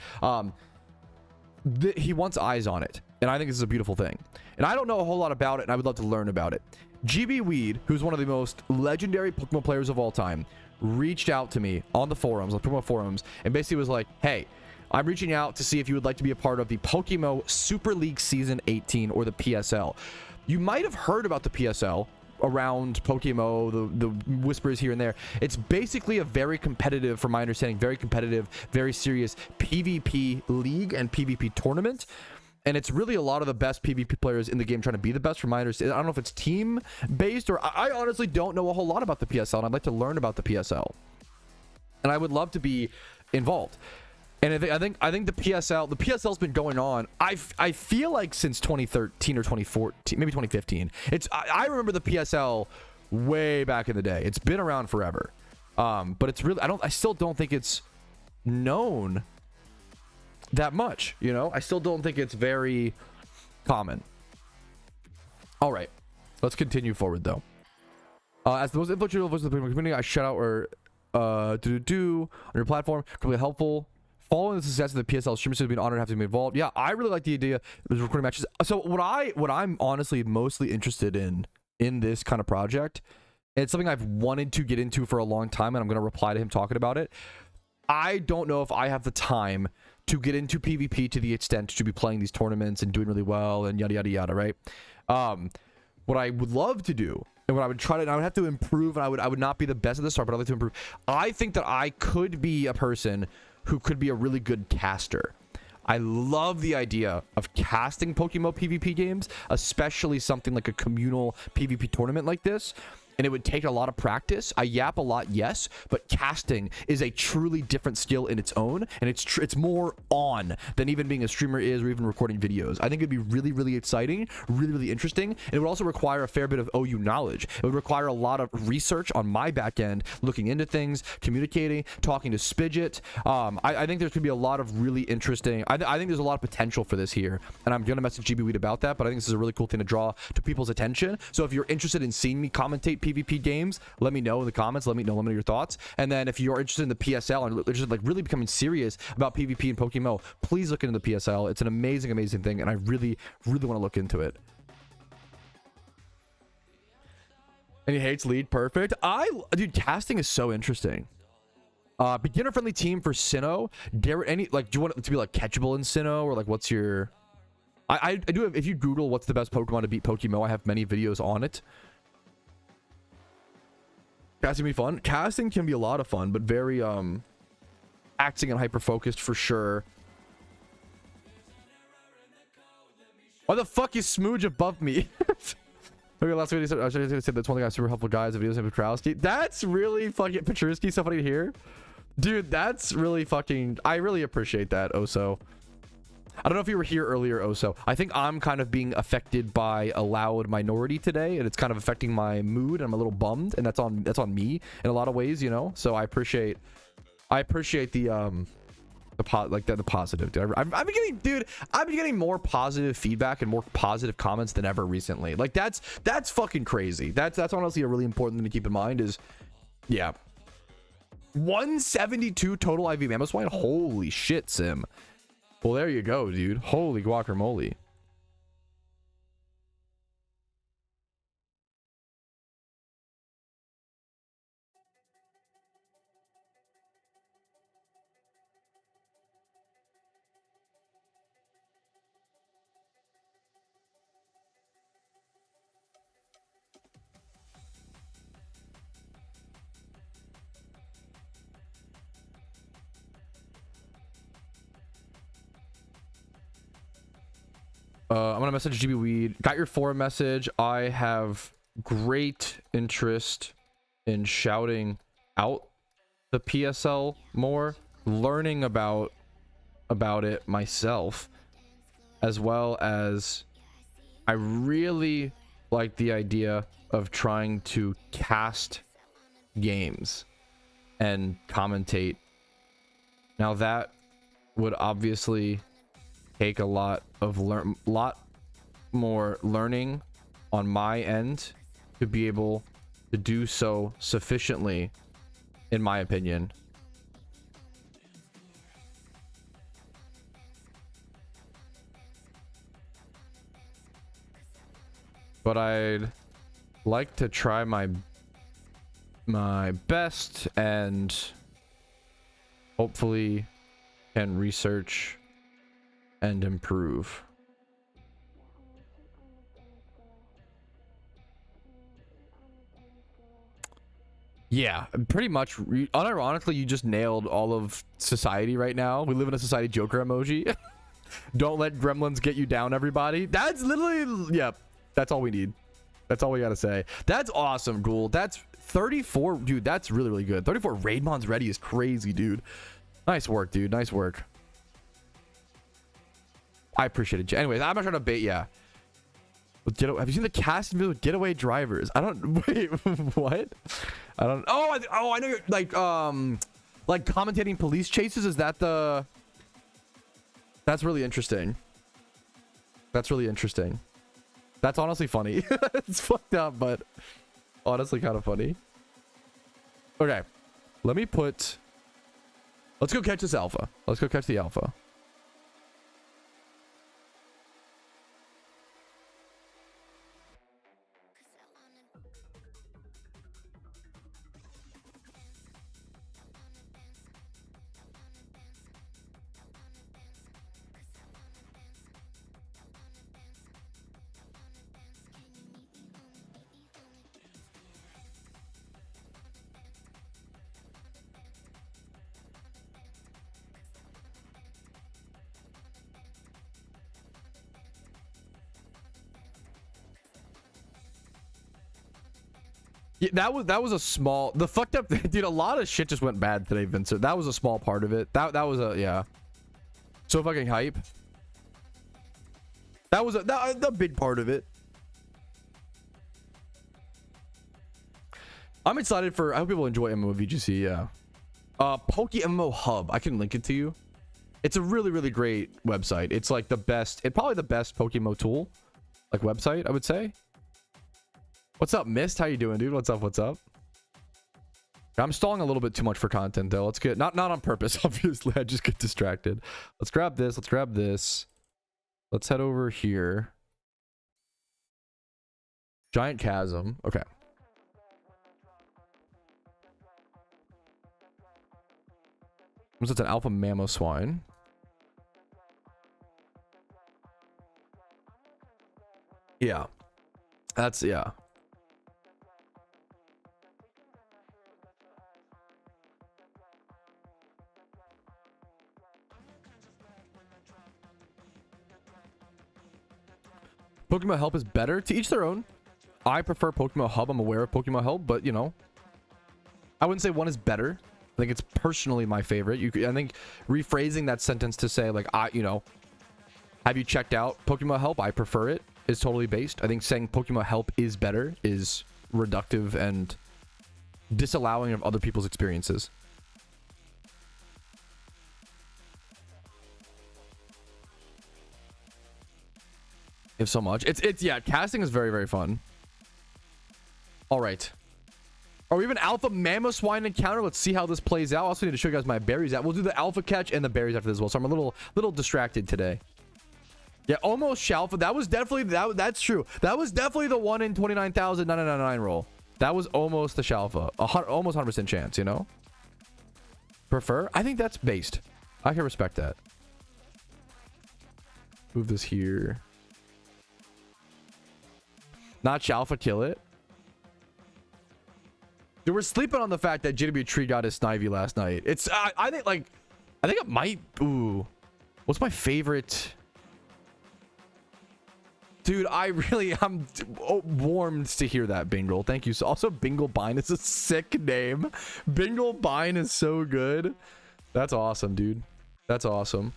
He wants eyes on it, and I think this is a beautiful thing. And I don't know a whole lot about it, and I would love to learn about it. GB Weed, who's one of the most legendary Pokemon players of all time, reached out to me on the forums, on the Pokemon forums, and basically was like, hey, I'm reaching out to see if you would like to be a part of the PokeMMO Super League Season 18, or the PSL. You might have heard about the PSL around PokeMMO, the whispers here and there. It's basically a very competitive, from my understanding, very competitive, very serious PvP league and PvP tournament. And it's really a lot of the best PvP players in the game trying to be the best, from my understanding. I don't know if it's team-based, or I honestly don't know a whole lot about the PSL, and I'd like to learn about the PSL. And I would love to be involved. And I think the PSL's been going on, I feel like since 2013 or 2014, maybe 2015. I remember the PSL way back in the day. It's been around forever. But it's really, I still don't think it's known that much, you know? I still don't think it's very common. All right, let's continue forward though. As the most influential voice of the community, I shout out or on your platform, completely helpful. Following the success of the PSL streamers, has been honored to have to be involved. Yeah, I really like the idea of recording matches. So what I'm honestly mostly interested in this kind of project, and it's something I've wanted to get into for a long time, and I'm going to reply to him talking about it. I don't know if I have the time to get into PvP to the extent to be playing these tournaments and doing really well and yada yada yada, right? What I would love to do, and what I would try to, and I would have to improve, and I would not be the best at the start, but I'd like to improve. I think that I could be a person who could be a really good caster. I love the idea of casting PokeMMO PvP games, especially something like a communal PvP tournament like this. And it would take a lot of practice. I yap a lot, yes, but casting is a truly different skill in its own, and it's more on than even being a streamer is, or even recording videos. I think it'd be really, really exciting, really, really interesting, and it would also require a fair bit of OU knowledge. It would require a lot of research on my back end, looking into things, communicating, talking to Spidget. I think there's gonna be a lot of really interesting. I think there's a lot of potential for this here, and I'm gonna message GB Weed about that. But I think this is a really cool thing to draw to people's attention. So if you're interested in seeing me commentate PvP games, let me know in the comments. Let me know your thoughts. And then if you're interested in the PSL and just like really becoming serious about PvP and PokeMMO, please look into the PSL. It's an amazing, amazing thing, and I really, really want to look into it. And he hates lead. Perfect. Dude, casting is so interesting. Beginner friendly team for Sinnoh. Do you want it to be like catchable in Sinnoh, or like what's your? I do have, if you Google what's the best Pokemon to beat PokeMMO, I have many videos on it. Casting can be fun. Casting can be a lot of fun, but very acting and hyper focused for sure. Why the fuck is Smooge above me? Okay, last video I should have said that's one thing I super helpful guys. The videos of Patrouski. That's really fucking Patrouski. So funny to hear, dude. That's really fucking. I really appreciate that, Oso. I don't know if you were here earlier, Oso. I think I'm kind of being affected by a loud minority today, and it's kind of affecting my mood, and I'm a little bummed, and that's on me in a lot of ways, you know. So I appreciate the positive, dude. I've been getting more positive feedback and more positive comments than ever recently. Like that's fucking crazy. That's honestly a really important thing to keep in mind. Is yeah, 172 total IV Mamoswine. Holy shit, Sim. Well, there you go, dude. Holy guacamole. I'm gonna message GB Weed. Got your forum message. I have great interest in shouting out the PSL more, learning about it myself, as well as I really like the idea of trying to cast games and commentate. Now that would obviously take a lot more learning on my end to be able to do so sufficiently, in my opinion. But I'd like to try my best, and hopefully can research and improve. Yeah, pretty much. Unironically, you just nailed all of society right now. We live in a society joker emoji. Don't let gremlins get you down, everybody. That's literally, yep. That's all we need. That's all we gotta say. That's awesome, Ghoul. That's 34, dude. That's really, really good. 34 Raidmons ready is crazy, dude. Nice work, dude. Nice work. I appreciate it. Anyways, I'm not trying to bait. Yeah. Have you seen the casting video with Getaway Drivers? I don't. Wait, what? I don't. Oh, I know you're like commentating police chases. Is that the? That's really interesting. That's really interesting. That's honestly funny. It's fucked up, but honestly kind of funny. Okay, let me put. Let's go catch this alpha. Let's go catch the alpha. Yeah, that was a small, the fucked up, dude. A lot of shit just went bad today, Vincent. That was a small part of it. That was a, yeah. So fucking hype. That was the big part of it. I'm excited for. I hope people enjoy MMO VGC. Yeah. PokeMMO Hub. I can link it to you. It's a really, really great website. It's like the best. It's probably the best PokeMMO tool, like website, I would say. What's up, Mist? How you doing, dude? What's up? What's up? I'm stalling a little bit too much for content, though. Let's get not on purpose, obviously. I just get distracted. Let's grab this. Let's grab this. Let's head over here. Giant chasm. Okay. It's an alpha mammo swine. Yeah. That's, yeah. PokeMMO Help is better. To each their own. I prefer PokeMMO Hub. I'm aware of PokeMMO Help, but you know, I wouldn't say one is better. I think it's personally my favorite. I think rephrasing that sentence to say like, you know, have you checked out PokeMMO Help? I prefer it is totally based. I think saying PokeMMO Help is better is reductive and disallowing of other people's experiences. If so much. It's yeah, casting is very, very fun. All right. Are we have an alpha mammoth swine encounter? Let's see how this plays out. I also need to show you guys my berries out. We'll do the alpha catch and the berries after this as well. So I'm a little distracted today. Yeah, almost Shalfa. That was definitely that's true. That was definitely the 1 in 29,999 roll. That was almost the Shalfa. Almost 100% chance, you know? Prefer? I think that's based. I can respect that. Move this here. Not Shalfa, kill it. Dude, we're sleeping on the fact that JW Tree got his Snivy last night. It's I think it might. Ooh, what's my favorite? Dude, I'm warmed to hear that, Bingle. Thank you. So also, Binglebine is a sick name. Binglebine is so good. That's awesome, dude. That's awesome.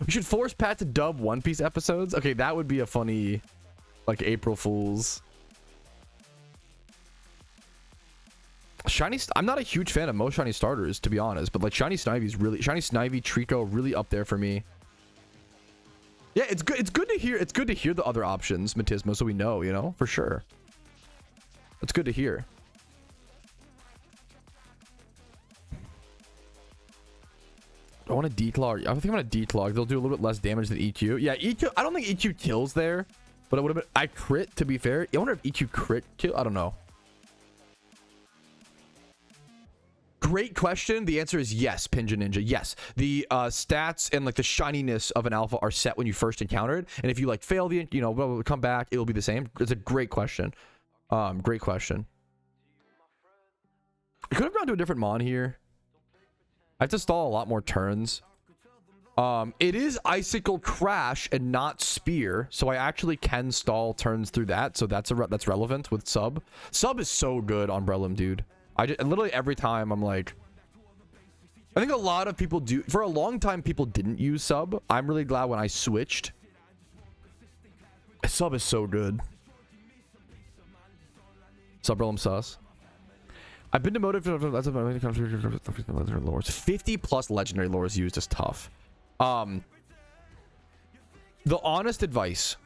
We should force Pat to dub One Piece episodes. Okay, that would be a funny, like, April Fool's. I'm not a huge fan of most shiny starters, to be honest, but like shiny Snivy, Trico, really up there for me. Yeah, it's good. It's good to hear. It's good to hear the other options, Matismo, so we know, you know, for sure. It's good to hear. I want to declog. I think I'm gonna declog. They'll do a little bit less damage than EQ. Yeah, EQ. I don't think EQ kills there, but it would have been. I crit, to be fair. I wonder if EQ crit kill. I don't know. Great question. The answer is yes, Pinja Ninja. Yes, the stats and like the shininess of an alpha are set when you first encounter it, and if you like fail the, you know, come back, it'll be the same. It's a great question. Great question. I could have gone to a different mon here. I have to stall a lot more turns. It is Icicle Crash and not Spear, so I actually can stall turns through that. So that's relevant with Sub. Sub is so good on Breloom, dude. Literally every time I'm like, I think a lot of people do. For a long time, people didn't use Sub. I'm really glad when I switched. Sub is so good. Sub Breloom sus. I've been demoted for legendary lores. 50 plus legendary lores used is tough. The honest advice.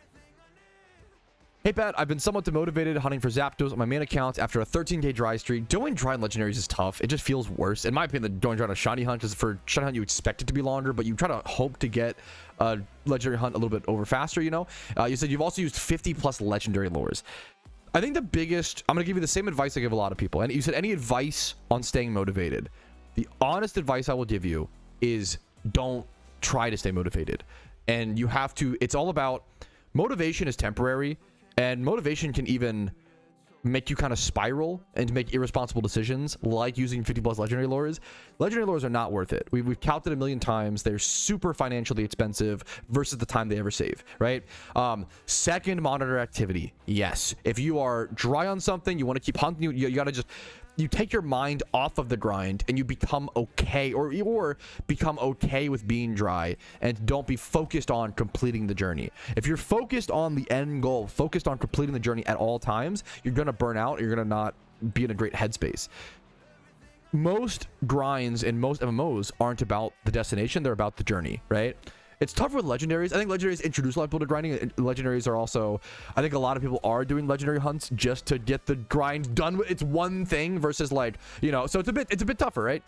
Hey Pat, I've been somewhat demotivated hunting for Zapdos on my main account after a 13k dry streak. Doing dry and legendaries is tough. It just feels worse. In my opinion, doing dry on a shiny hunt is for shiny hunt you expect it to be longer, but you try to hope to get a legendary hunt a little bit over faster, you know? You said you've also used 50 plus legendary lures. I think the biggest, I'm going to give you the same advice I give a lot of people. And you said any advice on staying motivated. The honest advice I will give you is don't try to stay motivated. And you have to, it's all about, motivation is temporary. And motivation can even make you kind of spiral and make irresponsible decisions, like using 50 plus legendary lures. Legendary lures are not worth it. We've counted a million times. They're super financially expensive versus the time they ever save, right? Second, monitor activity. Yes, if you are dry on something, you want to keep hunting, you gotta just, you take your mind off of the grind and you become okay, or become okay with being dry, and don't be focused on completing the journey. If you're focused on the end goal, focused on completing the journey at all times, you're gonna burn out, you're gonna not be in a great headspace. Most grinds in most MMOs aren't about the destination, they're about the journey, right? It's tough with legendaries. I think legendaries introduce a lot of people to grinding. Legendaries are also, I think a lot of people are doing legendary hunts just to get the grind done. It's one thing versus like, you know, so it's a bit tougher, right?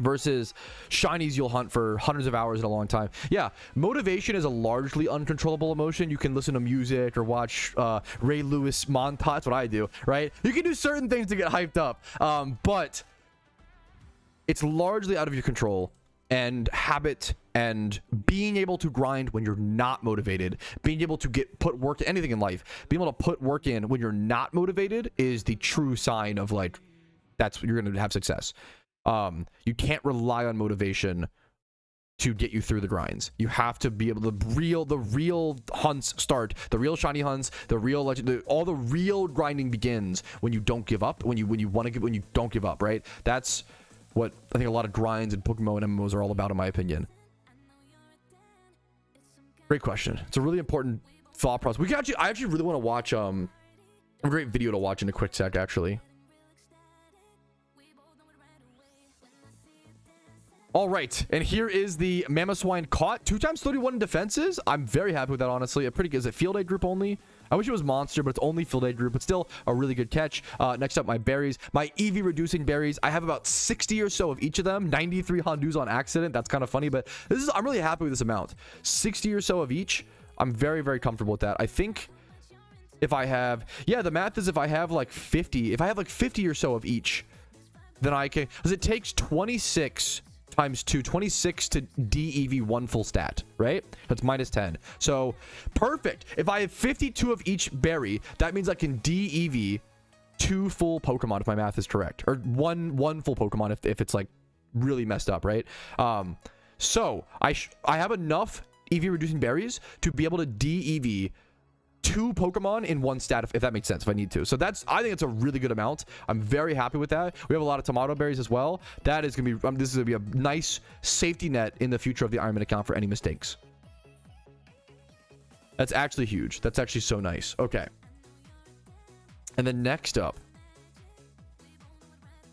Versus shinies you'll hunt for hundreds of hours in a long time. Yeah, motivation is a largely uncontrollable emotion. You can listen to music or watch Ray Lewis montage. That's what I do, right? You can do certain things to get hyped up, but it's largely out of your control. And habit and being able to grind when you're not motivated, being able to put work to anything in life, being able to put work in when you're not motivated is the true sign of like, that's you're going to have success. You can't rely on motivation to get you through the grinds. You have to be able to, the real hunts start, the real shiny hunts, the real legend, all the real grinding begins when you don't give up, when you want to give, when you don't give up, right? That's what I think a lot of grinds and PokeMMO and MMOs are all about, in my opinion. Great question. It's a really important thought process. I actually really want to watch a great video to watch in a quick sec, actually. All right, and here is the Mamoswine caught. 2 times 31 in defenses. I'm very happy with that, honestly. A pretty good. Is it field aid group only? I wish it was monster, but it's only field aid group, but still a really good catch. Next up, my berries, my EV reducing berries. I have about 60 or so of each of them. 93 Hondus on accident. That's kind of funny, but I'm really happy with this amount. 60 or so of each. I'm very, very comfortable with that. I think if I have, yeah, the math is if I have like 50, if I have like 50 or so of each, then I can, because it takes 26 times 2, 26 to DEV 1 full stat, right? That's minus 10. So perfect. If I have 52 of each berry, that means I can DEV 2 full Pokemon if my math is correct, or one full Pokemon if it's like really messed up, right? So I have enough EV reducing berries to be able to de-EV 2 Pokemon in 1 stat, if that makes sense, if I need to. So I think it's a really good amount. I'm very happy with that. We have a lot of tomato berries as well. That is gonna be this is gonna be a nice safety net in the future of the Ironman account for any mistakes. That's actually huge. That's actually so nice. Okay. And then next up,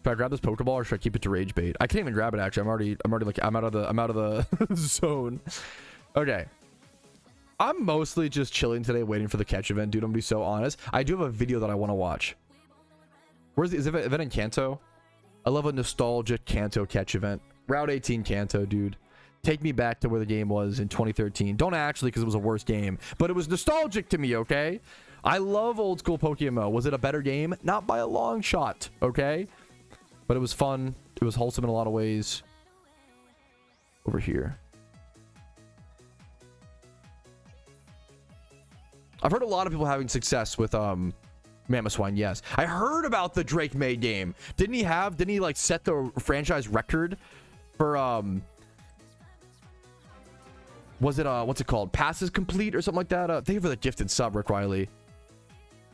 should I grab this Pokeball or should I keep it to rage bait? I can't even grab it actually. I'm already like I'm out of the zone. Okay. I'm mostly just chilling today, waiting for the catch event, dude. I'm gonna be so honest. I do have a video that I want to watch. Is it event in Kanto? I love a nostalgic Kanto catch event. Route 18 Kanto, dude. Take me back to where the game was in 2013. Don't actually, because it was a worse game, but it was nostalgic to me, okay? I love old school PokeMMO. Was it a better game? Not by a long shot, okay? But it was fun. It was wholesome in a lot of ways. Over here. I've heard a lot of people having success with Mamoswine. Yes, I heard about the Drake May game. Didn't he like set the franchise record for was it what's it called, passes complete or something like that? Thank you for the gifted sub, Rick Riley.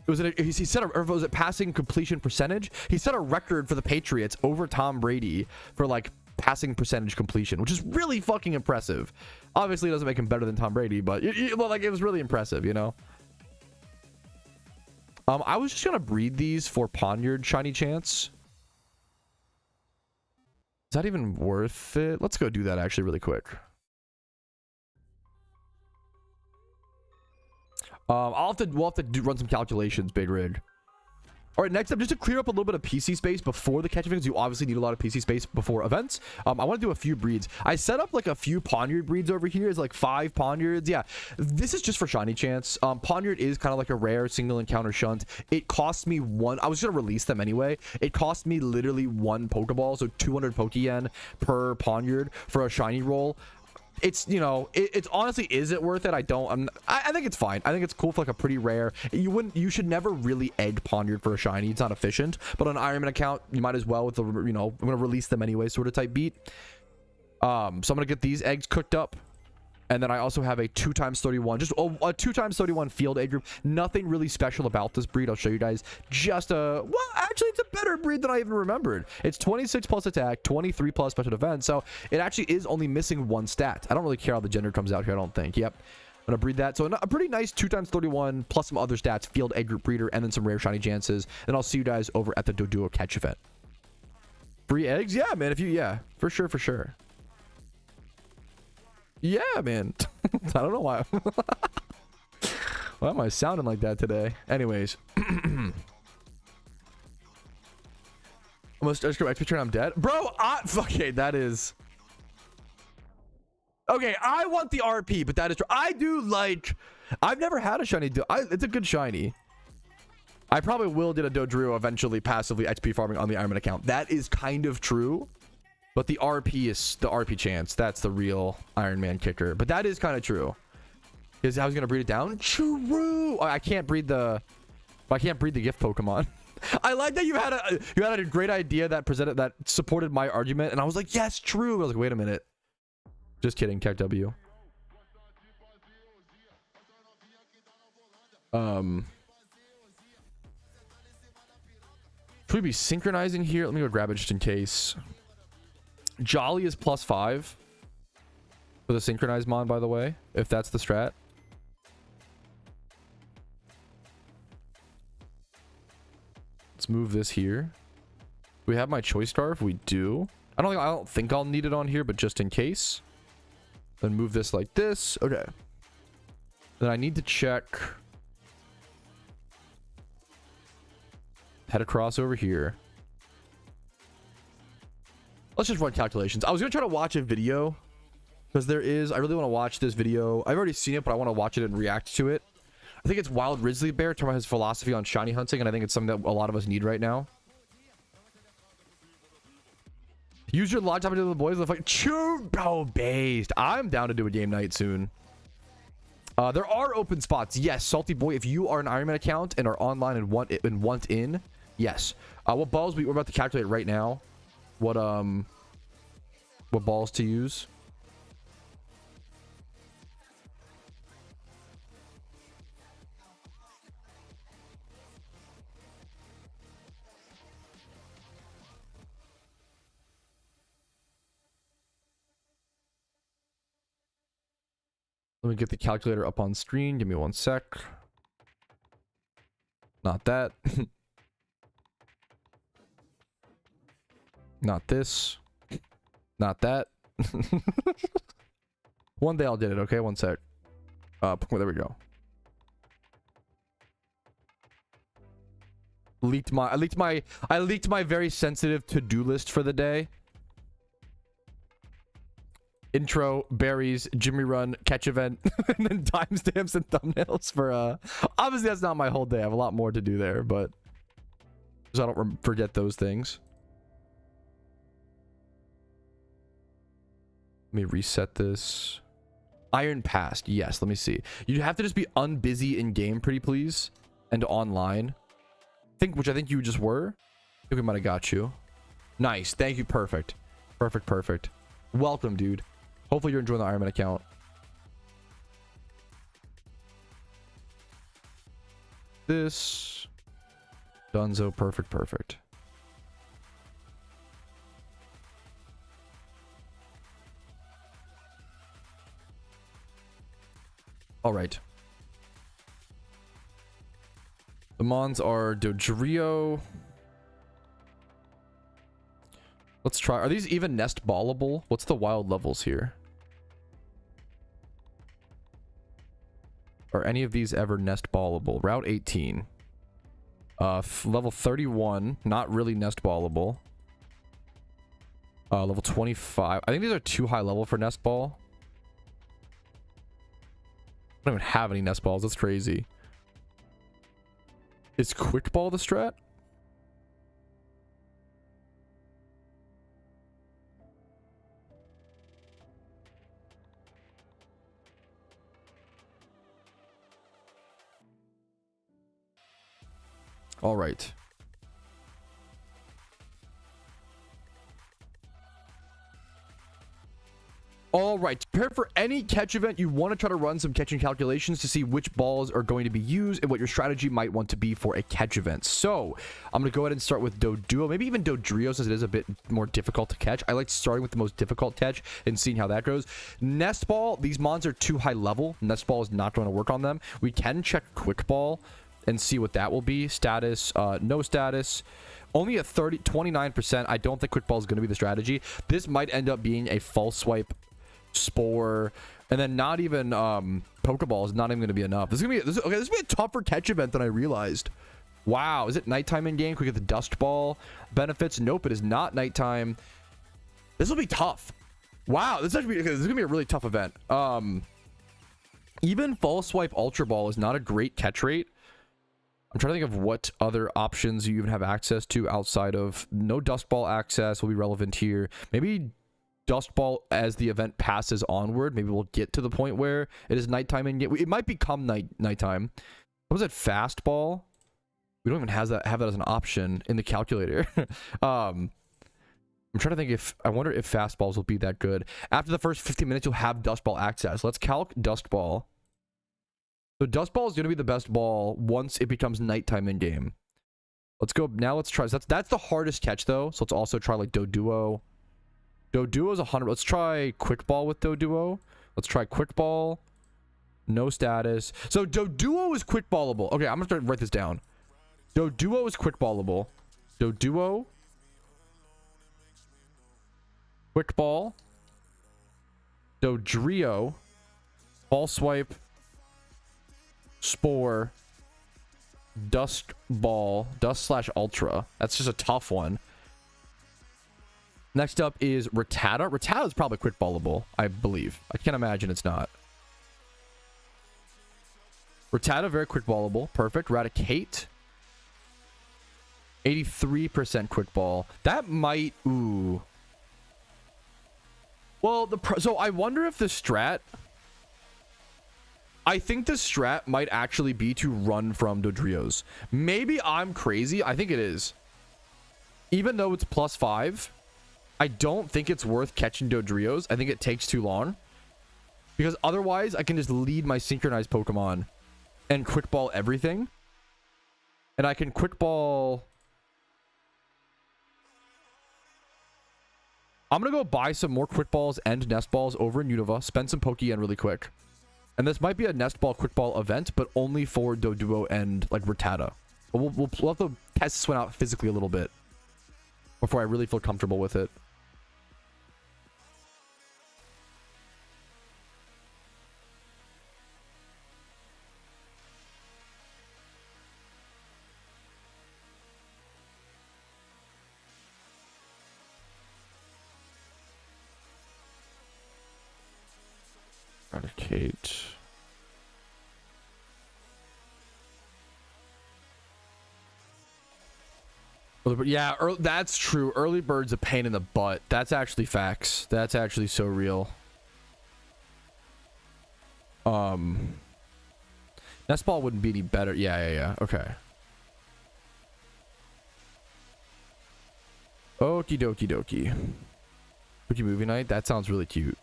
Was it passing completion percentage? He set a record for the Patriots over Tom Brady for like passing percentage completion, which is really fucking impressive. Obviously it doesn't make him better than Tom Brady, but like it was really impressive, you know. I was just gonna breed these for Poniard shiny chance. Is that even worth it? Let's go do that actually really quick. We'll have to run some calculations, Big Rig. All right, next up, just to clear up a little bit of PC space before the catch events, you obviously need a lot of PC space before events. I want to do a few breeds. I set up like a few Poniard breeds over here. It's like 5 Poniards. Yeah, this is just for shiny chance. Poniard is kind of like a rare single encounter shunt. It cost me 1. I was going to release them anyway. It cost me literally 1 Pokeball, so 200 Pokeyen per Poniard for a shiny roll. It's, you know, it's honestly, is it worth it? I think it's fine. I think it's cool for like a pretty rare. You should never really egg Poniard for a shiny. It's not efficient, but on an Ironman account, you might as well with the, you know, I'm going to release them anyway sort of type beat. So I'm going to get these eggs cooked up. And then I also have a 2x31, just a 2x31 field egg group. Nothing really special about this breed. I'll show you guys just well, actually, it's a better breed than I even remembered. It's 26 plus attack, 23 plus special defense. So it actually is only missing 1 stat. I don't really care how the gender comes out here, I don't think. Yep. I'm going to breed that. So a pretty nice 2x31 plus some other stats, field egg group breeder, and then some rare shiny chances. Then I'll see you guys over at the Doduo catch event. Free eggs? Yeah, man. Yeah, for sure, for sure. Yeah, man. I don't know why. Why am I sounding like that today? Anyways. Almost just go XP turn, I'm dead. Bro, okay, that is... Okay, I want the RP, but that is true. I do like... I've never had a shiny... It's a good shiny. I probably will get a Dodrio eventually passively XP farming on the Ironman account. That is kind of true. But the RP is the RP chance. That's the real Iron Man kicker. But that is kind of true. Is I was gonna breed it down. True. I can't breed the gift Pokemon. I like that you had a great idea that supported my argument, and I was like, yes, true. I was like, wait a minute. Just kidding, Cat W. Should we be synchronizing here? Let me go grab it just in case. Jolly is +5 for the synchronized mon, by the way, if that's the strat. Let's move this here. Do we have my choice scarf? We do. I don't think I'll need it on here, but just in case. Then move this like this. Okay. Then I need to check. Head across over here. Let's just run calculations. I was going to try to watch a video because I really want to watch this video. I've already seen it, but I want to watch it and react to it. I think it's Wild Grizzly Bear talking about his philosophy on shiny hunting, and I think it's something that a lot of us need right now. Use your log time to the boys. Like, Churro based. I'm down to do a game night soon. There are open spots. Yes, Salty Boy, if you are an Ironman account and are online and want in, yes. What balls we're about to calculate right now. What balls to use. Let me get the calculator up on screen. Give me 1 sec. Not that. Not this. Not that. One day I'll get it, okay? 1 sec. There we go. I leaked my very sensitive to-do list for the day. Intro, berries, Jimmy run, catch event, and then timestamps and thumbnails for obviously that's not my whole day. I have a lot more to do there, but so I don't forget those things. Let me reset this. Iron Past, yes. Let me see. You have to just be unbusy in game, pretty please, and online. Which I think you just were. I think we might have got you. Nice. Thank you. Perfect. Perfect. Perfect. Welcome, dude. Hopefully you're enjoying the Iron Man account. This. Dunzo. Perfect. Perfect. All right. The mons are Dodrio. Let's try. Are these even nest ballable? What's the wild levels here? Are any of these ever nest ballable? Route 18. Level 31. Not really nest ballable. Level 25. I think these are too high level for nest ball. I don't even have any nest balls. That's crazy. Is quick ball the strat? All right. All right, prepare for any catch event. You want to try to run some catching calculations to see which balls are going to be used and what your strategy might want to be for a catch event. So I'm going to go ahead and start with Doduo, maybe even Dodrio, since it is a bit more difficult to catch. I like starting with the most difficult catch and seeing how that goes. Nest ball, these mons are too high level. Nest ball is not going to work on them. We can check quick ball and see what that will be. Status, no status. Only at 29%. I don't think quick ball is going to be the strategy. This might end up being a false swipe, spore, and then not even Pokeball is not even going to be enough. This is gonna be this will be a tougher catch event than I realized. Wow, is it nighttime in game? Can we get the dust ball benefits? Nope, it is not nighttime. This will be tough. Wow, this is gonna be a really tough event. Even false swipe ultra ball is not a great catch rate. I'm trying to think of what other options you even have access to outside of no dust ball access will be relevant here. Maybe dust ball as the event passes onward. Maybe we'll get to the point where it is nighttime in game. It might become nighttime. What was it? Fastball? We don't even have that as an option in the calculator. I'm trying to think if I wonder if fastballs will be that good. After the first 15 minutes, you'll have dust ball access. Let's calc dust ball. So dust ball is going to be the best ball once it becomes nighttime in game. Let's go now. Let's try. That's the hardest catch though. So let's also try like Doduo. Doduo is 100. Let's try quick ball with Doduo. Let's try quick ball. No status. So Doduo is quick ballable. Okay, I'm gonna write this down. Doduo is quick ballable. Doduo. Quick ball. Dodrio. Ball swipe. Spore. Dust ball. Dust/ultra. That's just a tough one. Next up is Rattata. Rattata is probably quick ballable, I believe. I can't imagine it's not. Rattata, very quick ballable. Perfect. Raticate. 83% quick ball. That might... Ooh. Well, so I wonder if the strat... I think the strat might actually be to run from Dodrios. Maybe I'm crazy. I think it is. Even though it's +5... I don't think it's worth catching Dodrios. I think it takes too long. Because otherwise, I can just lead my synchronized Pokemon and quick ball everything. And I can quick ball... I'm going to go buy some more quick balls and nest balls over in Unova. Spend some Pokeyen really quick. And this might be a nest ball, quick ball event, but only for Doduo and like Rattata. But we'll have to test this one out physically a little bit before I really feel comfortable with it. Eradicate. Yeah, that's true. Early bird's a pain in the butt. That's actually facts. That's actually so real. Nest ball wouldn't be any better. Yeah. Okay. Okie dokie dokie. Wiki movie night? That sounds really cute.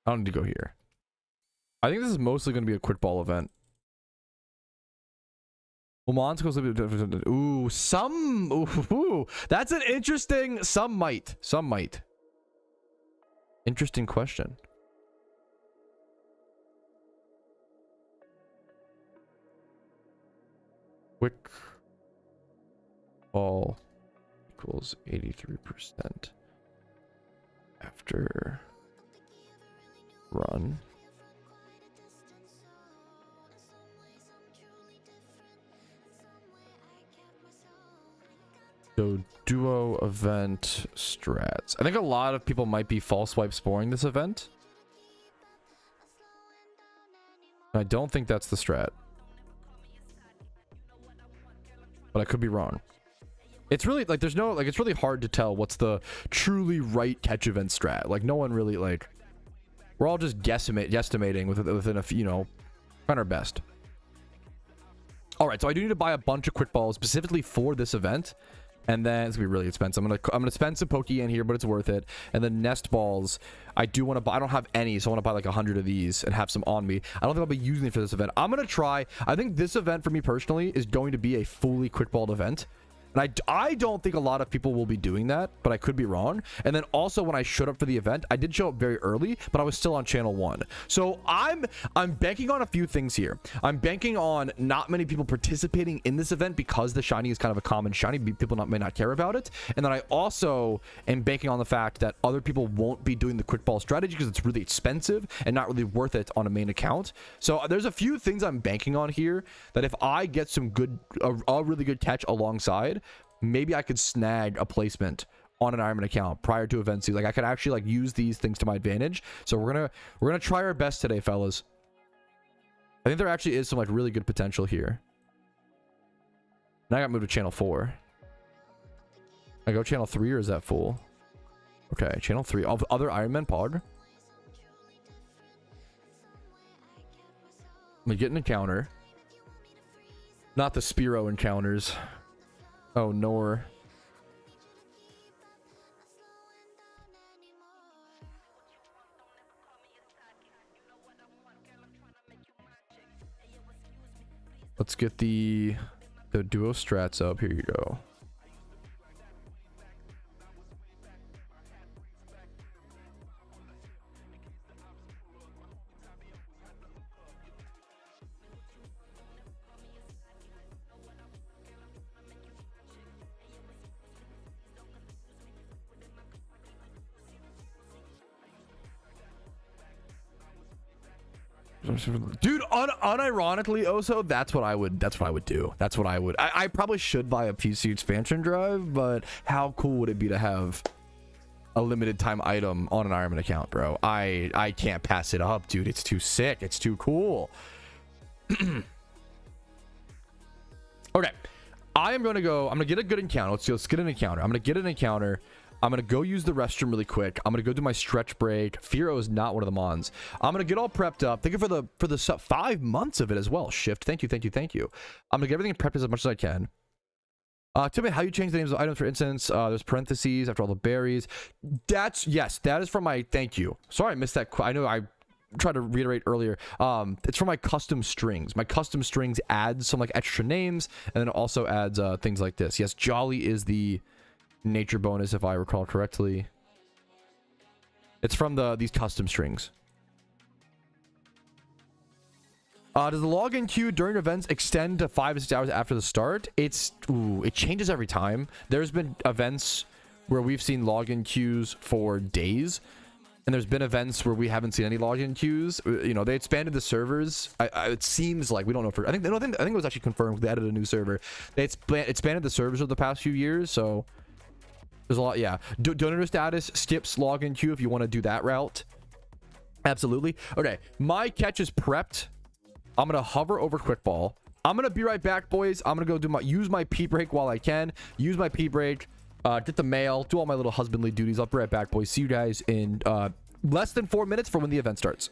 I don't need to go here. I think this is mostly going to be a quick ball event. Well, ooh, some. Ooh, that's an interesting. Some might. Some might. Interesting question. Quick ball equals 83% after run. So duo event strats. I think a lot of people might be false swipe sporing this event. I don't think that's the strat. But I could be wrong. It's really like there's no like it's really hard to tell what's the truly right catch event strat. Like no one really like we're all just guesstimating within a few, you know, trying our best. All right, so I do need to buy a bunch of quick balls specifically for this event. And then it's gonna be really expensive. I'm gonna spend some Pokeyen here, but it's worth it. And then nest balls, I do want to buy. I don't have any, so I want to buy like 100 of these and have some on me. I don't think I'll be using it for this event. I'm gonna try. I think this event for me personally is going to be a fully quick balled event. And I don't think a lot of people will be doing that, but I could be wrong. And then also when I showed up for the event, I did show up very early, but I was still on channel 1. So I'm banking on a few things here. I'm banking on not many people participating in this event because the shiny is kind of a common shiny. People may not care about it. And then I also am banking on the fact that other people won't be doing the quick ball strategy because it's really expensive and not really worth it on a main account. So there's a few things I'm banking on here that if I get some a really good catch alongside, maybe I could snag a placement on an Ironman account prior to event season. Like I could actually like use these things to my advantage. So we're gonna try our best today, fellas. I think there actually is some like really good potential here. Now I got moved to channel 4. I go channel 3 or is that full? Okay, channel 3. Other Ironman Pog. I'm gonna get an encounter. Not the Spearow encounters. Oh, nor. Let's get the duo strats up. Here you go. Dude, unironically, Oso, that's what I would do. That's what I would. I probably should buy a PC expansion drive, but how cool would it be to have a limited time item on an Ironman account, bro? I can't pass it up, dude. It's too sick. It's too cool. Okay. I'm gonna get a good encounter. Let's get an encounter. I'm gonna get an encounter. I'm going to go use the restroom really quick. I'm going to go do my stretch break. Fearow is not one of the mons. I'm going to get all prepped up. Thank you for the 5 months of it as well. Shift. Thank you. I'm going to get everything prepped as much as I can. Tell me how you change the names of items, for instance. There's parentheses after all the berries. Yes, that is from my thank you. Sorry, I missed that. I know I tried to reiterate earlier. It's from my custom strings. My custom strings adds some like extra names and then it also adds things like this. Yes, Jolly is the nature bonus if I recall correctly. It's from these custom strings. Does the login queue during events extend to 5 to 6 hours after the start? It changes every time. There's been events where we've seen login queues for days, and there's been events where we haven't seen any login queues. You know, they expanded the servers. It seems like, we don't know for, I think it was actually confirmed. They added a new server. They expanded the servers over the past few years, so there's a lot. Yeah, donor status skips login queue if you want to do that route. Absolutely. Okay, my catch is prepped. I'm gonna hover over quick ball. I'm gonna be right back, boys. I'm gonna go use my pee break while I can. Use my pee break, get the mail, do all my little husbandly duties. I'll be right back, boys. See you guys in less than 4 minutes for when the event starts.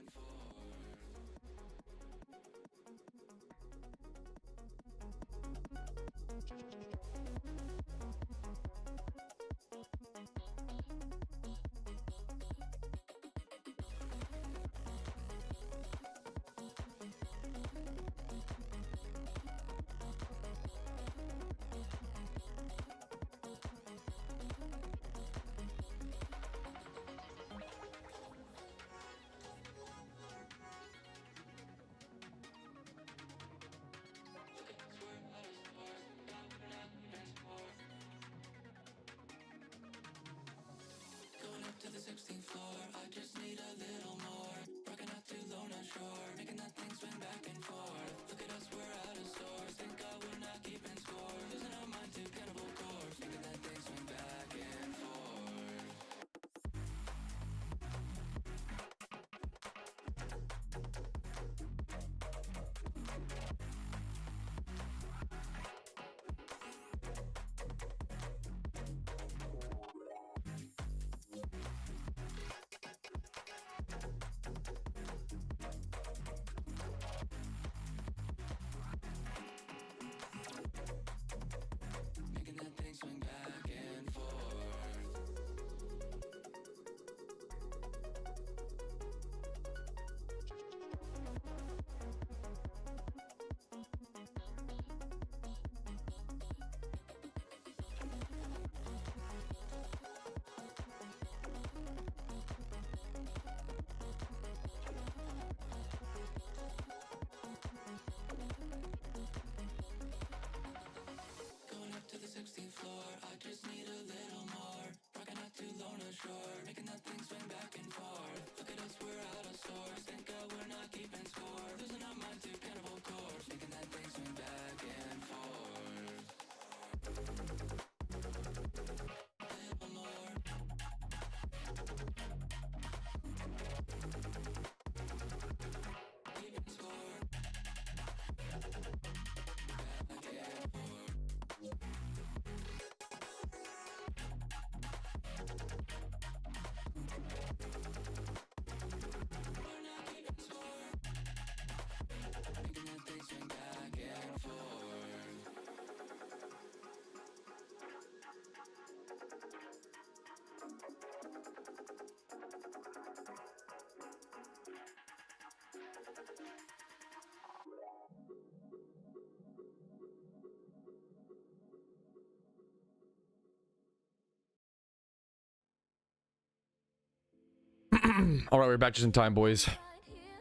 All right, we're back just in time, boys.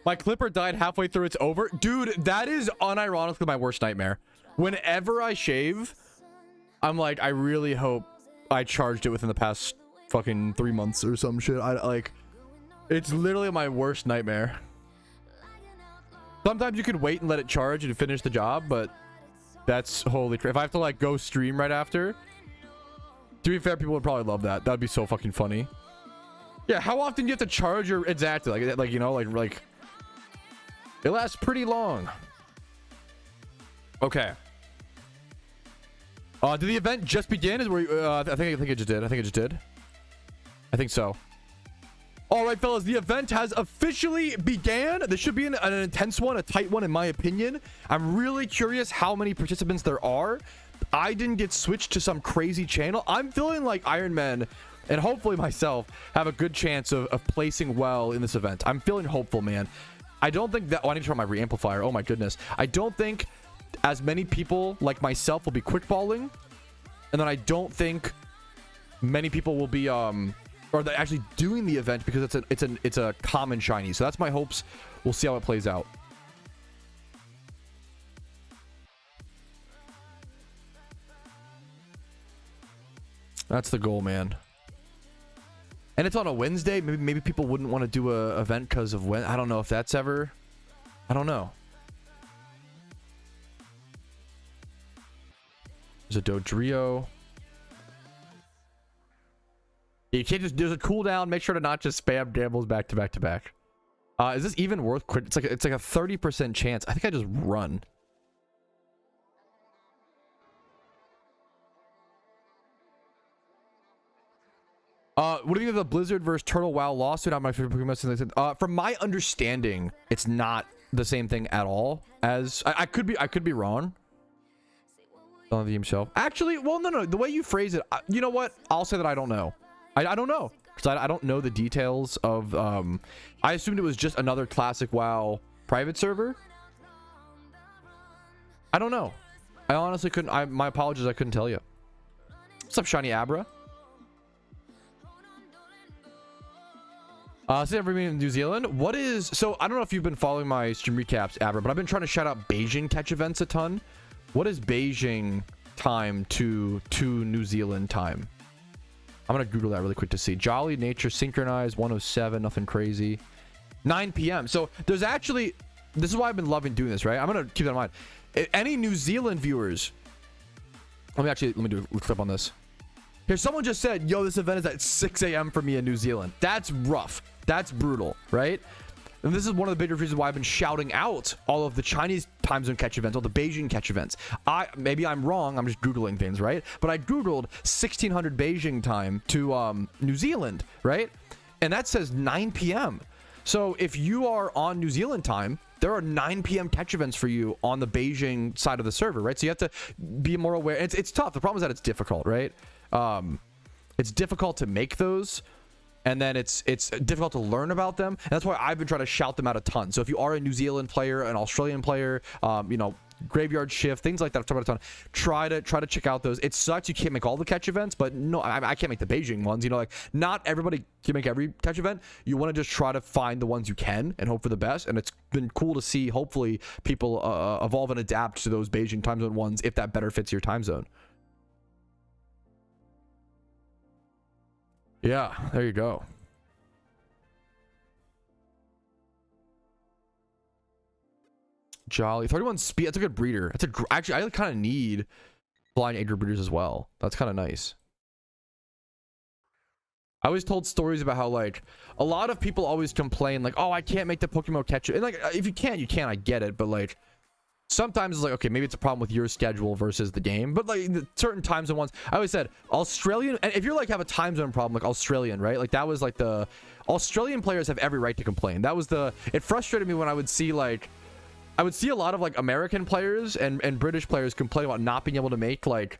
My clipper died halfway through. It's over. Dude, that is unironically my worst nightmare. Whenever I shave, I'm like, I really hope I charged it within the past fucking 3 months or some shit. It's literally my worst nightmare. Sometimes you can wait and let it charge and finish the job, but that's holy crap. If I have to like go stream right after, to be fair, people would probably love that. That'd be so fucking funny. Yeah, how often do you have to charge your exactly like you know like it lasts pretty long. Okay. Did the event just begin? Is where I think it just did. I think it just did. I think so. All right, fellas, the event has officially began. This should be an intense one, a tight one in my opinion. I'm really curious how many participants there are. I didn't get switched to some crazy channel. I'm feeling like Iron Man and hopefully myself have a good chance of placing well in this event. I'm feeling hopeful, man. I don't think that... Oh, I need to turn my reamplifier. Oh, my goodness. I don't think as many people like myself will be quickballing. And then I don't think many people will be... or or they're actually doing the event because it's a common shiny. So that's my hopes. We'll see how it plays out. That's the goal, man. And it's on a Wednesday. Maybe people wouldn't want to do a event because of when. I don't know if that's ever. I don't know. There's a Dodrio. You can't just. There's a cooldown. Make sure to not just spam gambles back to back to back. Is this even worth quit? It's like a 30% chance. I think I just run. What do you think of the Blizzard versus Turtle WoW lawsuit on my favorite Pokemon? From my understanding, it's not the same thing at all. As I could be wrong. On the himself. Actually, well, no. The way you phrase it, you know what? I'll say that I don't know. I don't know because I don't know the details of. I assumed it was just another classic WoW private server. I don't know. I honestly couldn't. My apologies. I couldn't tell you. What's up, Shiny Abra? See everybody in New Zealand. What is so? I don't know if you've been following my stream recaps, Abra, but I've been trying to shout out Beijing catch events a ton. What is Beijing time to New Zealand time? I'm gonna Google that really quick to see. Jolly Nature synchronized 107, nothing crazy. 9 p.m. So there's actually, this is why I've been loving doing this, right? I'm gonna keep that in mind. Any New Zealand viewers, let me do a clip on this. Here, someone just said, yo, this event is at 6 a.m. for me in New Zealand. That's rough. That's brutal, right? And this is one of the bigger reasons why I've been shouting out all of the Chinese time zone catch events, all the Beijing catch events. Maybe I'm wrong. I'm just Googling things, right? But I Googled 1600 Beijing time to New Zealand, right? And that says 9 p.m. So if you are on New Zealand time, there are 9 p.m. catch events for you on the Beijing side of the server, right? So you have to be more aware. It's tough. The problem is that it's difficult, right? It's difficult to make those. And then it's difficult to learn about them. And that's why I've been trying to shout them out a ton. So if you are a New Zealand player, an Australian player, you know, Graveyard Shift, things like that, I've talked about a ton. Try to check out those. It sucks you can't make all the catch events, but no, I can't make the Beijing ones. You know, like not everybody can make every catch event. You want to just try to find the ones you can and hope for the best. And it's been cool to see, hopefully, people evolve and adapt to those Beijing time zone ones if that better fits your time zone. Yeah, there you go. Jolly 31 speed. That's a good breeder. That's actually I kind of need blind Agri breeders as well. That's kind of nice. I always told stories about how like a lot of people always complain like, oh, I can't make the Pokemon catch it. And like if you can't, you can't. I get it, but like sometimes it's like, okay, maybe it's a problem with your schedule versus the game, but like certain time zone ones, I always said Australian, and if you're like have a time zone problem, like Australian, right? Like that was like the Australian players have every right to complain. That was it frustrated me when I would see a lot of like American players and British players complain about not being able to make like